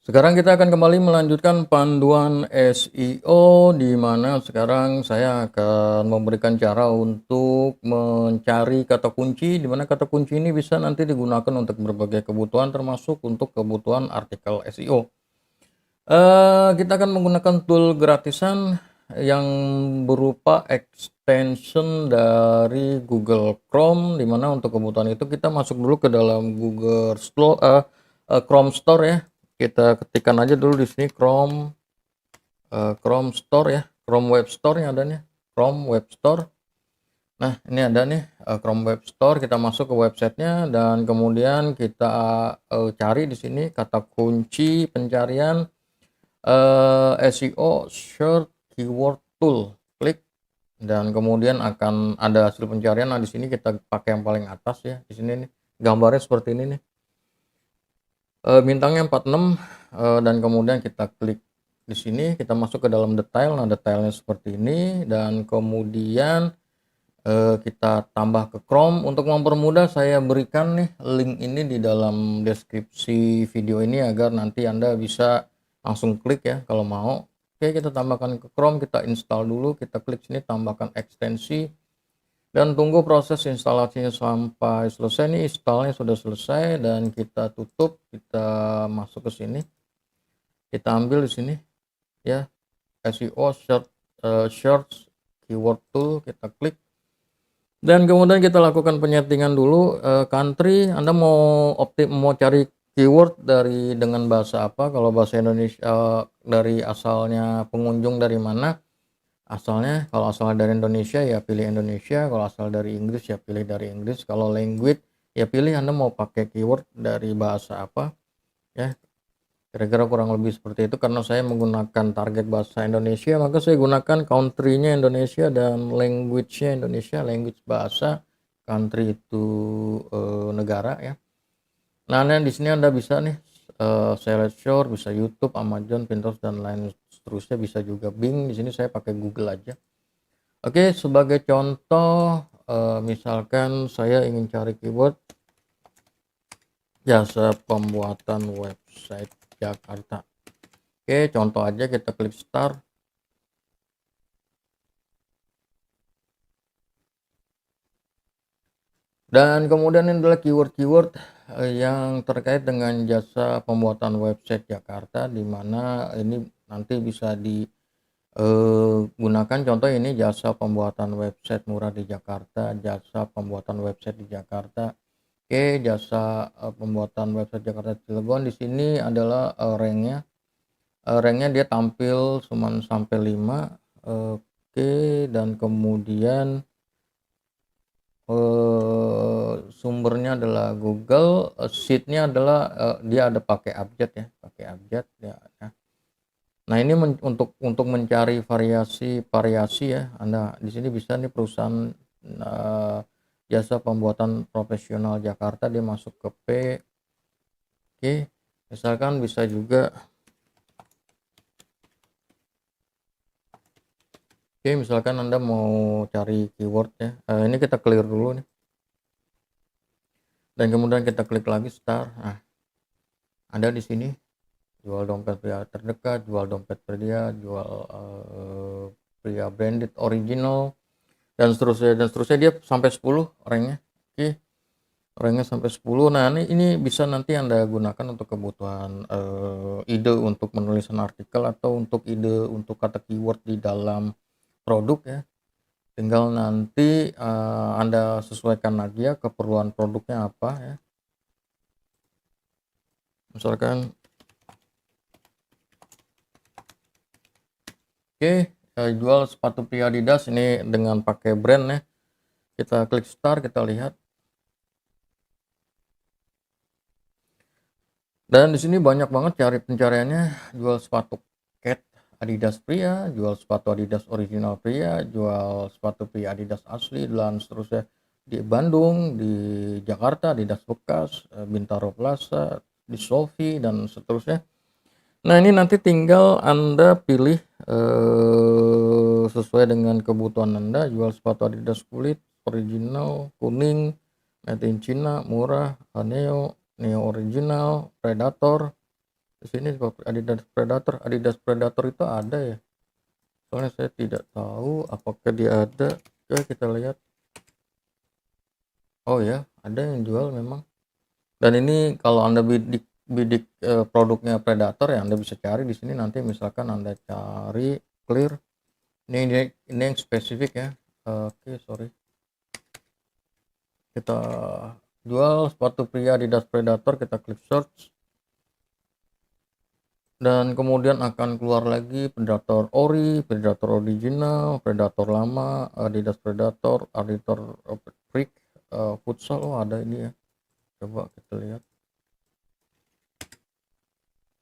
Sekarang kita akan kembali melanjutkan panduan SEO, di mana sekarang saya akan memberikan cara untuk mencari kata kunci, di mana kata kunci ini bisa nanti digunakan untuk berbagai kebutuhan, termasuk untuk kebutuhan artikel SEO. Kita akan menggunakan tool gratisan yang berupa extension dari Google Chrome, di mana untuk kebutuhan itu kita masuk dulu ke dalam Chrome Store ya. Kita ketikkan aja dulu di sini Chrome Store ya, Chrome Web Store yang ada nih, Chrome Web Store. Nah, ini ada nih Chrome Web Store, kita masuk ke websitenya dan kemudian kita cari di sini kata kunci pencarian SEO Search Keyword Tool, klik dan kemudian akan ada hasil pencarian. Nah, di sini kita pakai yang paling atas ya, di sini nih gambarnya seperti ini nih. Bintangnya 46, dan kemudian kita klik di sini, kita masuk ke dalam detail. Nah, detailnya seperti ini, dan kemudian kita tambah ke Chrome. Untuk mempermudah, saya berikan nih link ini di dalam deskripsi video ini agar nanti Anda bisa langsung klik ya kalau mau. Oke, kita tambahkan ke Chrome, kita install dulu, kita klik sini tambahkan ekstensi dan tunggu proses instalasinya sampai selesai. Nih installnya sudah selesai dan kita tutup, kita masuk ke sini, kita ambil di sini ya, SEO search keyword tool, kita klik dan kemudian kita lakukan penyetingan dulu. Country, Anda mau cari keyword dengan bahasa apa. Kalau bahasa Indonesia, dari asalnya pengunjung dari mana asalnya. Kalau asal dari Indonesia ya pilih Indonesia, kalau asal dari Inggris ya pilih dari Inggris. Kalau language ya pilih Anda mau pakai keyword dari bahasa apa ya. Kira-kira kurang lebih seperti itu. Karena saya menggunakan target bahasa Indonesia, maka saya gunakan country-nya Indonesia dan language-nya Indonesia. Language bahasa, country itu negara ya. Nah, di sini Anda bisa nih Select Shore, bisa YouTube, Amazon, Pinterest dan lain seterusnya, bisa juga Bing. Di sini saya pakai Google aja. Oke, sebagai contoh misalkan saya ingin cari keyword jasa pembuatan website Jakarta. Oke, contoh aja, kita klik start. Dan kemudian ini adalah keyword-keyword yang terkait dengan jasa pembuatan website Jakarta, di mana ini nanti bisa Gunakan contoh ini jasa pembuatan website murah di Jakarta, jasa pembuatan website di Jakarta. Oke, jasa pembuatan website Jakarta Cilegon. Di sini adalah ranknya. Ranknya dia tampil cuman sampai 5. Oke, dan kemudian sumbernya adalah Google, sheet-nya adalah dia ada pakai abjad ya, pakai abjad ya. Nah, ini untuk mencari variasi ya. Anda di sini bisa nih perusahaan jasa pembuatan profesional Jakarta, dia masuk ke P. Oke, misalkan bisa juga. Oke, misalkan Anda mau cari keyword ya. Ini kita clear dulu nih. Dan kemudian kita klik lagi start. Nah, ada di sini jual dompet pria terdekat, jual dompet pria, jual pria branded original, dan seterusnya dia sampai 10 ranknya. Oke, ranknya sampai 10. Nah, ini bisa nanti Anda gunakan untuk kebutuhan ide untuk menulisan artikel atau untuk ide untuk kata keyword di dalam produk ya. Tinggal nanti Anda sesuaikan lagi ya keperluan produknya apa ya. Misalkan oke, jual sepatu pria Adidas ini dengan pakai brand ya. Kita klik start, kita lihat. Dan di sini banyak banget cari pencariannya, jual sepatu cat Adidas pria, jual sepatu Adidas original pria, jual sepatu pria Adidas asli, dan seterusnya. Di Bandung, di Jakarta, Adidas bekas, Bintaro Plaza, di Sofi, dan seterusnya. Nah, ini nanti tinggal Anda pilih sesuai dengan kebutuhan Anda. Jual sepatu Adidas kulit, original, kuning, made in China, murah, Neo original, Predator. Di sini Adidas Predator itu ada ya. Soalnya saya tidak tahu apakah dia ada. Oke, kita lihat. Oh ya, ada yang jual memang. Dan ini kalau Anda bidik produknya Predator ya, Anda bisa cari di sini nanti. Misalkan Anda cari clear. Ini yang spesifik ya. Oke, sorry. Kita jual sepatu pria Adidas Predator, kita klik search. Dan kemudian akan keluar lagi Predator Ori, Predator original, Predator lama, Adidas Predator, Adidas Freak, futsal. Oh, ada ini ya. Coba kita lihat.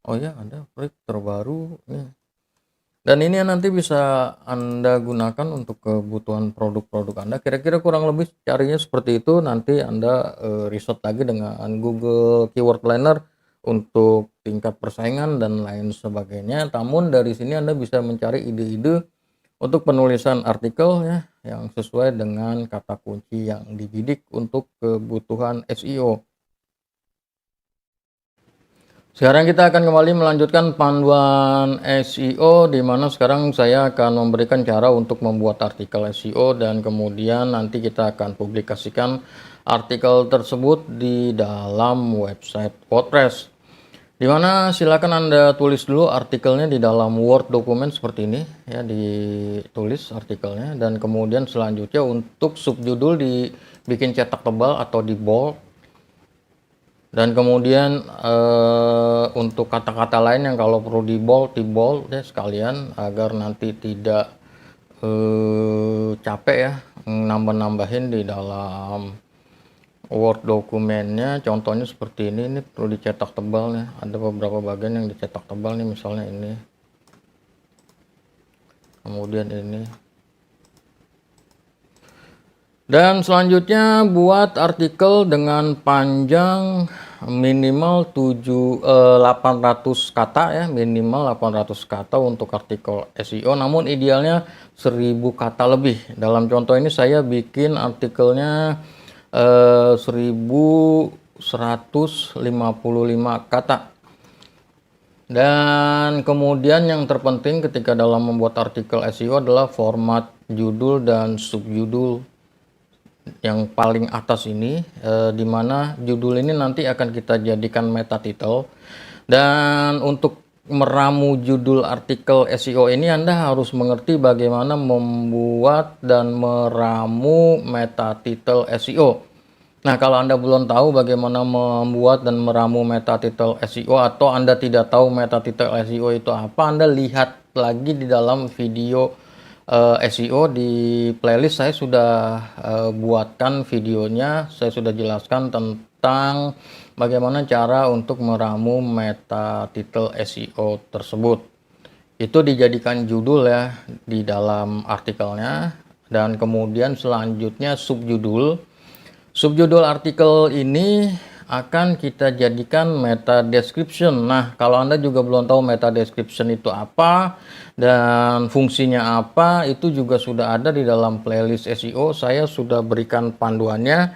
Oh ya, ada Freak terbaru nih. Dan ini nanti bisa Anda gunakan untuk kebutuhan produk-produk Anda. Kira-kira kurang lebih carinya seperti itu. Nanti Anda riset lagi dengan Google Keyword Planner untuk tingkat persaingan dan lain sebagainya. Namun dari sini Anda bisa mencari ide-ide untuk penulisan artikel ya yang sesuai dengan kata kunci yang dibidik untuk kebutuhan SEO. Sekarang kita akan kembali melanjutkan panduan SEO, di mana sekarang saya akan memberikan cara untuk membuat artikel SEO dan kemudian nanti kita akan publikasikan artikel tersebut di dalam website WordPress. Di mana silakan Anda tulis dulu artikelnya di dalam Word dokumen seperti ini ya, ditulis artikelnya, dan kemudian selanjutnya untuk subjudul dibikin cetak tebal atau di bold. Dan kemudian untuk kata-kata lain yang kalau perlu di bold ya sekalian, agar nanti tidak capek ya nambah-nambahin di dalam Word dokumennya. Contohnya seperti ini perlu dicetak tebal nih. Ada beberapa bagian yang dicetak tebal nih, misalnya ini. Kemudian ini. Dan selanjutnya buat artikel dengan panjang minimal 800 kata ya, minimal 800 kata untuk artikel SEO, namun idealnya 1000 kata lebih. Dalam contoh ini saya bikin artikelnya 1155 kata. Dan kemudian yang terpenting ketika dalam membuat artikel SEO adalah format judul dan subjudul. Yang paling atas ini dimana judul ini nanti akan kita jadikan meta title, dan untuk meramu judul artikel SEO ini Anda harus mengerti bagaimana membuat dan meramu meta title SEO. Nah, kalau Anda belum tahu bagaimana membuat dan meramu meta title SEO, atau Anda tidak tahu meta title SEO itu apa, Anda lihat lagi di dalam video SEO di playlist. Saya sudah buatkan videonya, saya sudah jelaskan tentang bagaimana cara untuk meramu meta title SEO tersebut. Itu dijadikan judul ya di dalam artikelnya, dan kemudian selanjutnya subjudul. Subjudul artikel ini akan kita jadikan meta description. Nah, kalau Anda juga belum tahu meta description itu apa dan fungsinya apa, itu juga sudah ada di dalam playlist SEO. Saya sudah berikan panduannya.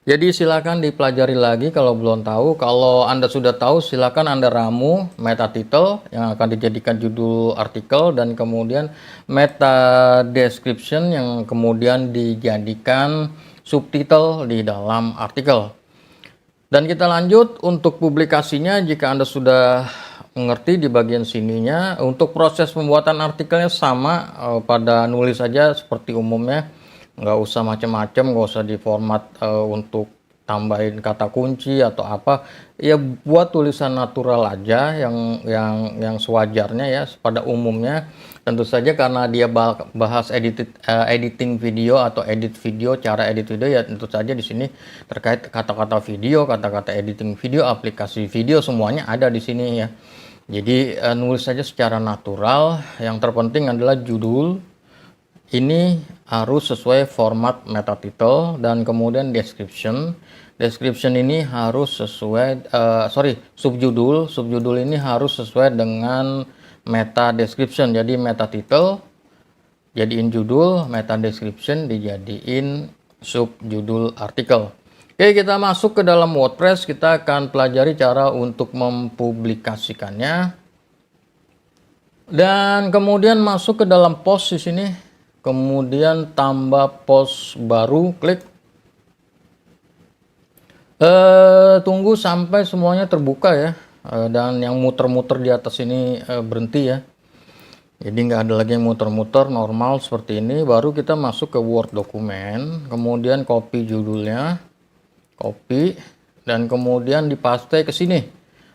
Jadi silakan dipelajari lagi kalau belum tahu. Kalau Anda sudah tahu, silakan Anda ramu meta title yang akan dijadikan judul artikel, dan kemudian meta description yang kemudian dijadikan subtitle di dalam artikel. Dan kita lanjut untuk publikasinya. Jika Anda sudah mengerti di bagian sininya, untuk proses pembuatan artikelnya sama pada nulis saja seperti umumnya, nggak usah macam-macam, nggak usah diformat untuk tambahin kata kunci atau apa. Ya buat tulisan natural aja yang sewajarnya ya pada umumnya. Tentu saja karena dia bahas editing video atau edit video, cara edit video, ya tentu saja di sini terkait kata-kata video, kata-kata editing video, aplikasi video, semuanya ada di sini ya. Jadi nulis saja secara natural. Yang terpenting adalah judul ini harus sesuai format meta title, dan kemudian description. Description ini harus sesuai subjudul ini harus sesuai dengan meta description. Jadi meta title jadiin judul, meta description dijadiin subjudul artikel. Oke, kita masuk ke dalam WordPress. Kita akan pelajari cara untuk mempublikasikannya. Dan kemudian masuk ke dalam post di sini. Kemudian tambah post baru, klik. Tunggu sampai semuanya terbuka ya. Dan yang muter-muter di atas ini berhenti ya. Jadi nggak ada lagi yang muter-muter, normal seperti ini. Baru kita masuk ke Word dokumen, kemudian copy judulnya, copy, dan kemudian dipaste ke sini.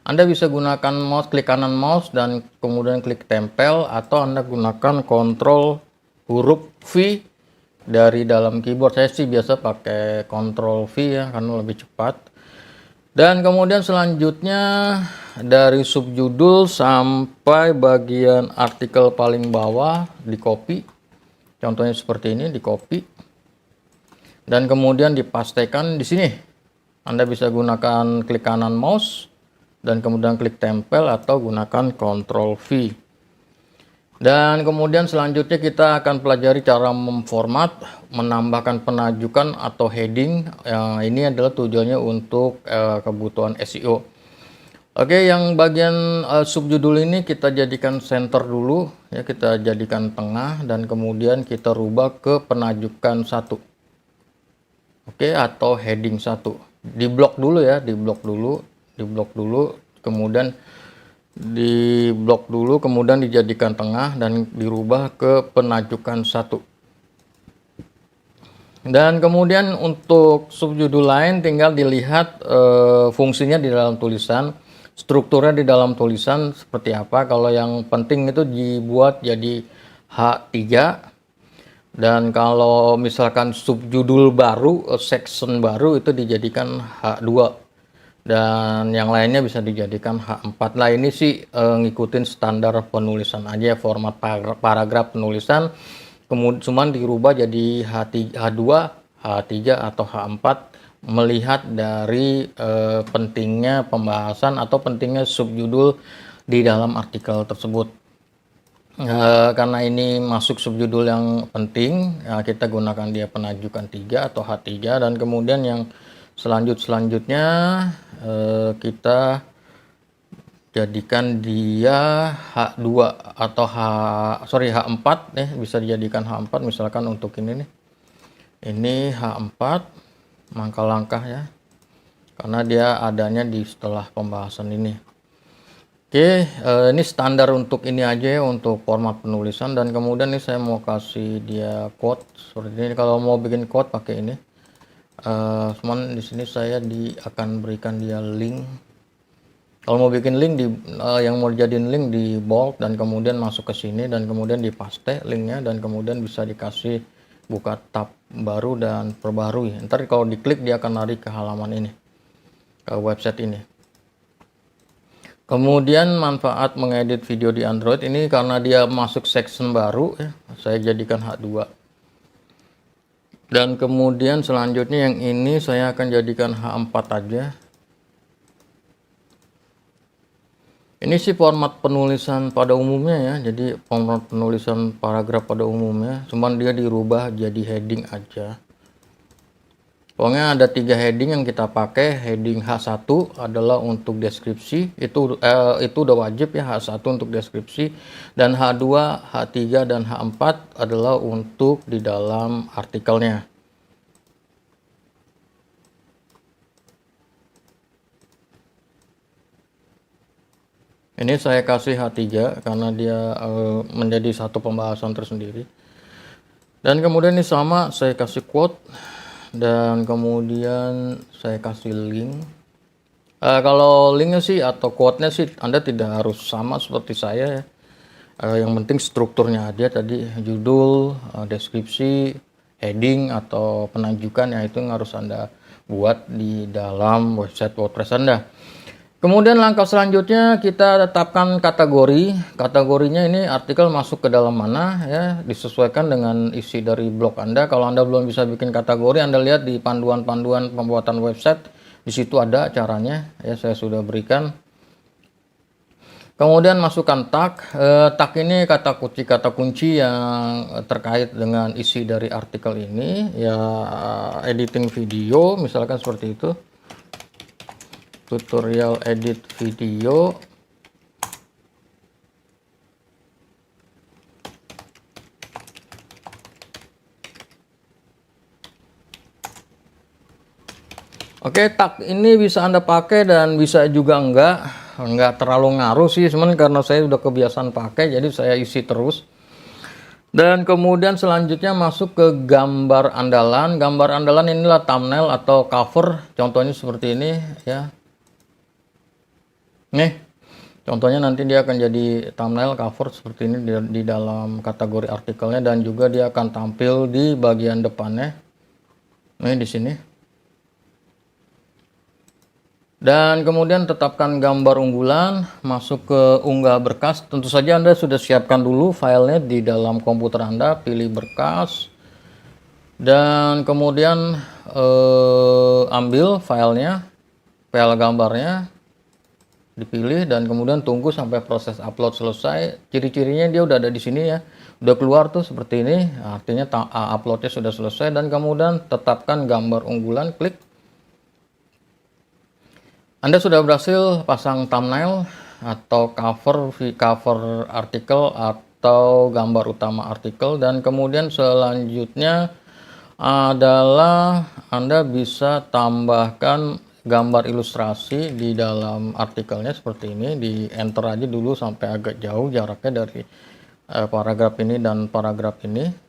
Anda bisa gunakan mouse, klik kanan mouse dan kemudian klik tempel, atau Anda gunakan Ctrl huruf V dari dalam keyboard. Saya sih biasa pakai Ctrl V ya karena lebih cepat. Dan kemudian selanjutnya dari subjudul sampai bagian artikel paling bawah di copy. Contohnya seperti ini, di copy. Dan kemudian dipastekan di sini. Anda bisa gunakan klik kanan mouse dan kemudian klik tempel, atau gunakan Ctrl V. Dan kemudian selanjutnya kita akan pelajari cara memformat, menambahkan penajukan atau heading. Ini adalah tujuannya untuk kebutuhan SEO. Oke, yang bagian subjudul ini kita jadikan center dulu ya, kita jadikan tengah, dan kemudian kita rubah ke penajukan 1. Oke, atau heading 1. Di blok dulu ya, di blok dulu, kemudian di blok dulu, kemudian dijadikan tengah dan dirubah ke penajukan 1. Dan kemudian untuk subjudul lain tinggal dilihat fungsinya di dalam tulisan, strukturnya di dalam tulisan seperti apa. Kalau yang penting itu dibuat jadi H3, dan kalau misalkan subjudul baru, section baru, itu dijadikan H2. Dan yang lainnya bisa dijadikan H4. Nah ini sih ngikutin standar penulisan aja, format paragraf penulisan, kemudian cuman dirubah jadi H2, H3 atau H4, melihat dari pentingnya pembahasan atau pentingnya subjudul di dalam artikel tersebut. Karena ini masuk subjudul yang penting, kita gunakan dia penajukan 3 atau H3, dan kemudian yang selanjutnya kita jadikan dia H2 atau H4 ya, bisa dijadikan H4 misalkan untuk ini nih. Ini H4, langkah-langkah ya. Karena dia adanya di setelah pembahasan ini. Oke, ini standar untuk ini aja ya, untuk format penulisan, dan kemudian nih saya mau kasih dia quote seperti ini. Kalau mau bikin quote pakai ini. Cuman di sini saya akan berikan dia link. Kalau mau bikin link yang mau dijadiin link di bold dan kemudian masuk ke sini dan kemudian dipaste linknya dan kemudian bisa dikasih buka tab baru dan perbarui. Ntar kalau diklik dia akan lari ke halaman ini, ke website ini. Kemudian manfaat mengedit video di Android ini karena dia masuk section baru ya, saya jadikan H2. Dan kemudian selanjutnya yang ini saya akan jadikan H4 aja. Ini sih format penulisan pada umumnya ya, jadi format penulisan paragraf pada umumnya, cuman dia dirubah jadi heading aja. Pokoknya ada 3 heading yang kita pakai. Heading H1 adalah untuk deskripsi, itu udah wajib ya, H1 untuk deskripsi, dan H2, H3 dan H4 adalah untuk di dalam artikelnya. Ini saya kasih H3 karena dia menjadi satu pembahasan tersendiri. Dan kemudian ini sama, saya kasih quote. Dan kemudian saya kasih link. Kalau linknya sih atau quote-nya sih Anda tidak harus sama seperti saya ya. Yang penting strukturnya aja tadi, judul, deskripsi, heading atau penunjukan ya, itu yang harus Anda buat di dalam website WordPress Anda. Kemudian langkah selanjutnya kita tetapkan kategori. Kategorinya ini artikel masuk ke dalam mana ya, disesuaikan dengan isi dari blog Anda. Kalau Anda belum bisa bikin kategori, Anda lihat di panduan-panduan pembuatan website, di situ ada caranya ya, saya sudah berikan. Kemudian masukkan tag. Tag ini kata kunci yang terkait dengan isi dari artikel ini ya, editing video misalkan seperti itu. Tutorial edit video. Oke, tag ini bisa Anda pakai dan bisa juga enggak terlalu ngaruh sih, cuman karena saya udah kebiasaan pakai jadi saya isi terus. Dan kemudian selanjutnya masuk ke gambar andalan. Gambar andalan inilah thumbnail atau cover, contohnya seperti ini ya. Nih, contohnya nanti dia akan jadi thumbnail cover seperti ini di dalam kategori artikelnya, dan juga dia akan tampil di bagian depannya. Nih di sini. Dan kemudian tetapkan gambar unggulan, masuk ke unggah berkas. Tentu saja Anda sudah siapkan dulu filenya di dalam komputer Anda, pilih berkas. Dan kemudian ambil filenya, file gambarnya dipilih, dan kemudian tunggu sampai proses upload selesai. Ciri-cirinya dia udah ada di sini ya, udah keluar tuh seperti ini, artinya uploadnya sudah selesai. Dan kemudian tetapkan gambar unggulan, klik. Anda sudah berhasil pasang thumbnail atau cover artikel atau gambar utama artikel. Dan kemudian selanjutnya adalah Anda bisa tambahkan gambar ilustrasi di dalam artikelnya seperti ini. Di enter aja dulu sampai agak jauh jaraknya dari paragraf ini dan paragraf ini.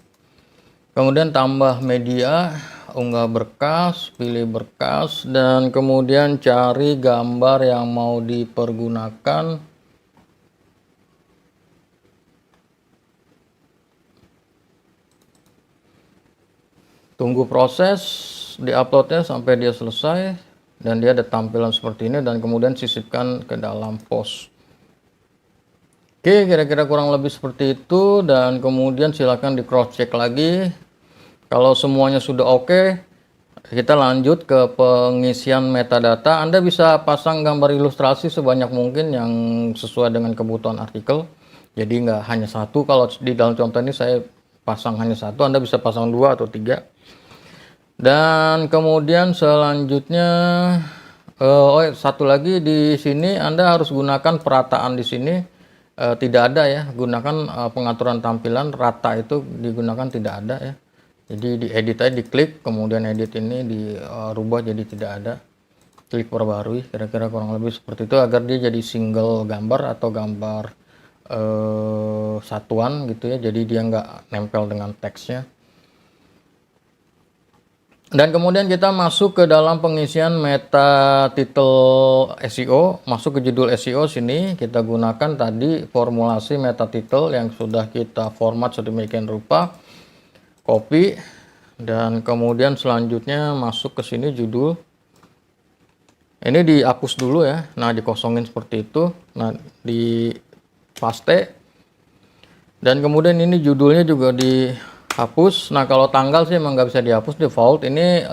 Kemudian tambah media, unggah berkas, pilih berkas, dan kemudian cari gambar yang mau dipergunakan. Tunggu proses diuploadnya sampai dia selesai, dan dia ada tampilan seperti ini, dan kemudian sisipkan ke dalam post. Oke, kira-kira kurang lebih seperti itu. Dan kemudian silakan di cross check lagi. Kalau semuanya sudah oke, kita lanjut ke pengisian metadata. Anda bisa pasang gambar ilustrasi sebanyak mungkin yang sesuai dengan kebutuhan artikel. Jadi nggak hanya satu. Kalau di dalam contoh ini saya pasang hanya satu, Anda bisa pasang 2 atau 3. Dan kemudian selanjutnya satu lagi di sini, Anda harus gunakan perataan di sini. Tidak ada ya, gunakan pengaturan tampilan rata, itu digunakan tidak ada ya. Jadi di edit aja, diklik, kemudian edit ini dirubah jadi tidak ada. klik perbarui, kira-kira kurang lebih seperti itu, agar dia jadi single gambar atau gambar satuan gitu ya, jadi dia nggak nempel dengan teksnya. Dan kemudian kita masuk ke dalam pengisian meta title SEO, masuk ke judul SEO sini, kita gunakan tadi formulasi meta title yang sudah kita format sedemikian rupa, copy, dan kemudian selanjutnya masuk ke sini judul. Ini dihapus dulu ya, nah dikosongin seperti itu, nah di paste, dan kemudian ini judulnya juga dihapus. Nah kalau tanggal sih emang nggak bisa dihapus, default. Ini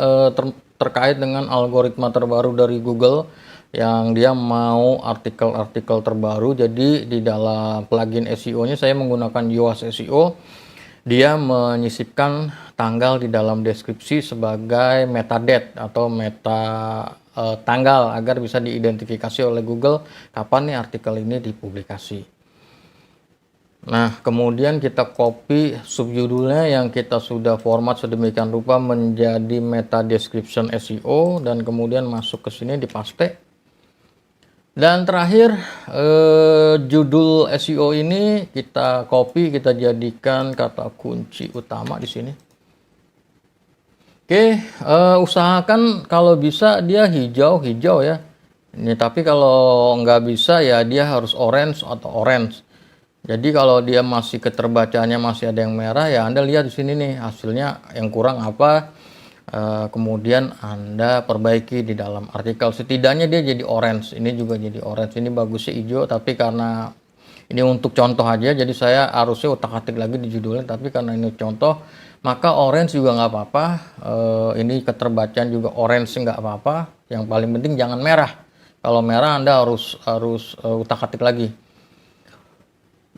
terkait dengan algoritma terbaru dari Google yang dia mau artikel-artikel terbaru. Jadi di dalam plugin SEO-nya saya menggunakan Yoast SEO. Dia menyisipkan tanggal di dalam deskripsi sebagai metadate atau meta tanggal, agar bisa diidentifikasi oleh Google kapan nih artikel ini dipublikasi. Nah, kemudian kita copy subjudulnya yang kita sudah format sedemikian rupa menjadi meta description SEO, dan kemudian masuk ke sini di paste. Dan terakhir judul SEO ini kita copy, kita jadikan kata kunci utama di sini. Oke, usahakan kalau bisa dia hijau ya. Ini tapi kalau nggak bisa ya dia harus orange atau orange. Jadi kalau dia masih keterbacaannya masih ada yang merah, ya Anda lihat di sini nih hasilnya yang kurang apa, kemudian Anda perbaiki di dalam artikel. Setidaknya dia jadi orange, ini juga jadi orange, ini bagusnya hijau, tapi karena ini untuk contoh aja, jadi saya harusnya utak-atik lagi di judulnya, tapi karena ini contoh, maka orange juga nggak apa-apa. Ini keterbacaan juga orange nggak apa-apa. Yang paling penting jangan merah. Kalau merah Anda harus utak-atik lagi.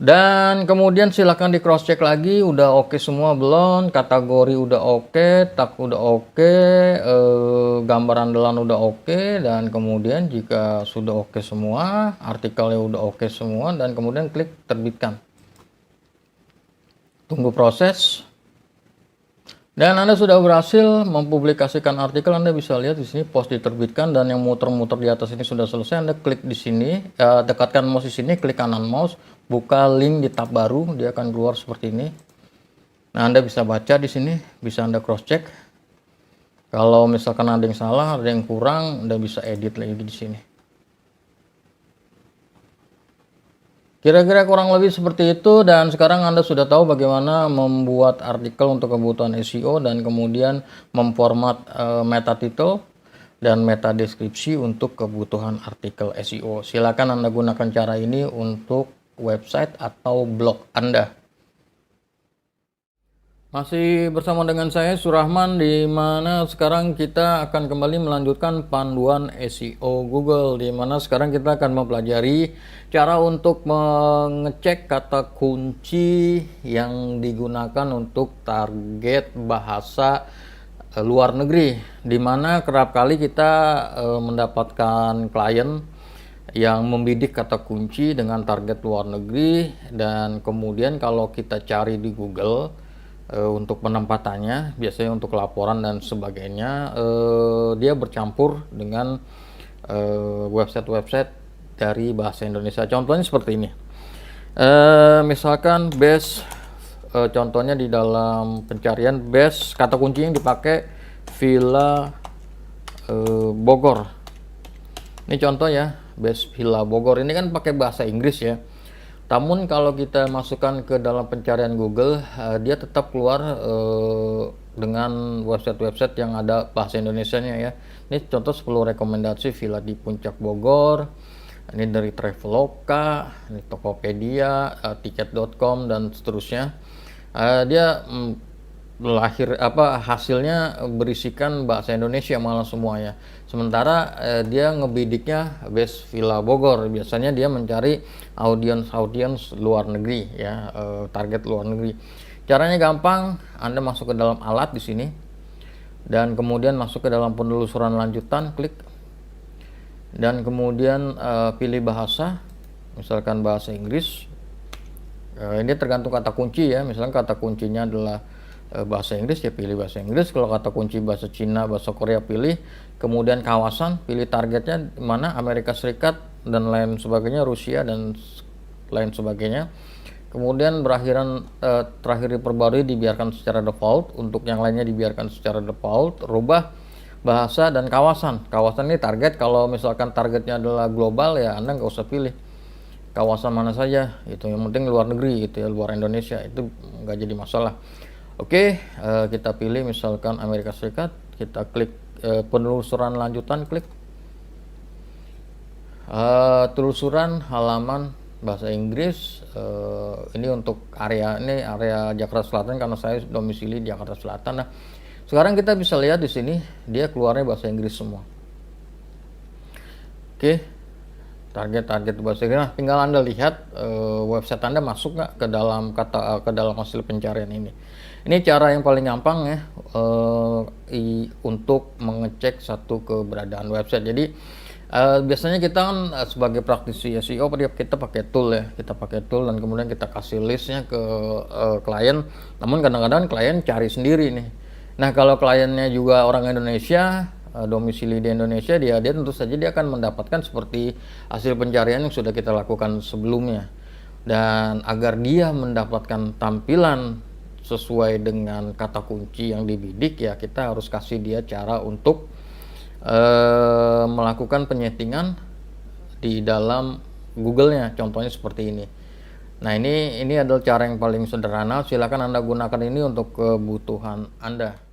Dan kemudian silakan di cross check lagi, udah oke semua belum, kategori udah oke, tag udah oke, gambar andalan udah oke, dan kemudian jika sudah oke semua, artikelnya udah oke semua, dan kemudian klik terbitkan. Tunggu proses. Dan Anda sudah berhasil mempublikasikan artikel. Anda bisa lihat di sini post diterbitkan, dan yang muter-muter di atas ini sudah selesai. Anda klik di sini, dekatkan mouse di sini, klik kanan mouse, buka link di tab baru, dia akan keluar seperti ini. Nah, Anda bisa baca di sini, bisa Anda cross check. Kalau misalkan ada yang salah, ada yang kurang, Anda bisa edit lagi di sini. Kira-kira kurang lebih seperti itu, dan sekarang Anda sudah tahu bagaimana membuat artikel untuk kebutuhan SEO dan kemudian memformat meta title dan meta deskripsi untuk kebutuhan artikel SEO. Silakan Anda gunakan cara ini untuk website atau blog Anda. Masih bersama dengan saya Surahman, di mana sekarang kita akan kembali melanjutkan panduan SEO Google, di mana sekarang kita akan mempelajari cara untuk mengecek kata kunci yang digunakan untuk target bahasa luar negeri, di mana kerap kali kita mendapatkan klien yang membidik kata kunci dengan target luar negeri, dan kemudian kalau kita cari di Google untuk penempatannya, biasanya untuk laporan dan sebagainya, dia bercampur dengan website-website dari bahasa Indonesia. Contohnya seperti ini, misalkan base, contohnya di dalam pencarian base, kata kunci yang dipakai Villa Bogor. Ini contoh ya, base Villa Bogor, ini kan pakai bahasa Inggris ya. Namun kalau kita masukkan ke dalam pencarian Google, dia tetap keluar dengan website-website yang ada bahasa Indonesianya ya. Ini contoh 10 rekomendasi villa di Puncak Bogor. Ini dari Traveloka, ini Tokopedia, tiket.com dan seterusnya. Dia hasilnya berisikan bahasa Indonesia malah semuanya. Sementara dia ngebidiknya base Villa Bogor, biasanya dia mencari audiens luar negeri ya, target luar negeri. Caranya gampang, Anda masuk ke dalam alat di sini, dan kemudian masuk ke dalam penelusuran lanjutan, klik, dan kemudian pilih bahasa, misalkan bahasa Inggris. Ini tergantung kata kunci ya, misalkan kata kuncinya adalah bahasa Inggris ya pilih bahasa Inggris, kalau kata kunci bahasa Cina, bahasa Korea pilih, kemudian kawasan pilih targetnya mana, Amerika Serikat dan lain sebagainya, Rusia dan lain sebagainya. Kemudian terakhir diperbarui dibiarkan secara default, untuk yang lainnya dibiarkan secara default. Rubah bahasa dan kawasan. Kawasan ini target, kalau misalkan targetnya adalah global ya Anda nggak usah pilih kawasan mana saja, itu yang penting luar negeri gitu ya, luar Indonesia, itu nggak jadi masalah. Oke, kita pilih misalkan Amerika Serikat, kita klik penelusuran lanjutan, klik telusuran halaman bahasa Inggris. Ini untuk area Jakarta Selatan karena saya domisili di Jakarta Selatan. Nah, sekarang kita bisa lihat di sini dia keluarnya bahasa Inggris semua. Oke, target bahasa Inggris. Nah, tinggal Anda lihat website Anda masuk nggak ke dalam hasil pencarian ini. Ini cara yang paling gampang ya untuk mengecek satu keberadaan website. Jadi biasanya kita kan sebagai praktisi SEO kita pakai tool ya, dan kemudian kita kasih listnya ke klien. Namun kadang-kadang klien cari sendiri nih. Nah, kalau kliennya juga orang Indonesia, domisili di Indonesia, dia tentu saja dia akan mendapatkan seperti hasil pencarian yang sudah kita lakukan sebelumnya. Dan agar dia mendapatkan tampilan sesuai dengan kata kunci yang dibidik ya, kita harus kasih dia cara untuk melakukan penyetingan di dalam Google-nya, contohnya seperti ini. Nah, ini adalah cara yang paling sederhana. Silakan Anda gunakan ini untuk kebutuhan Anda.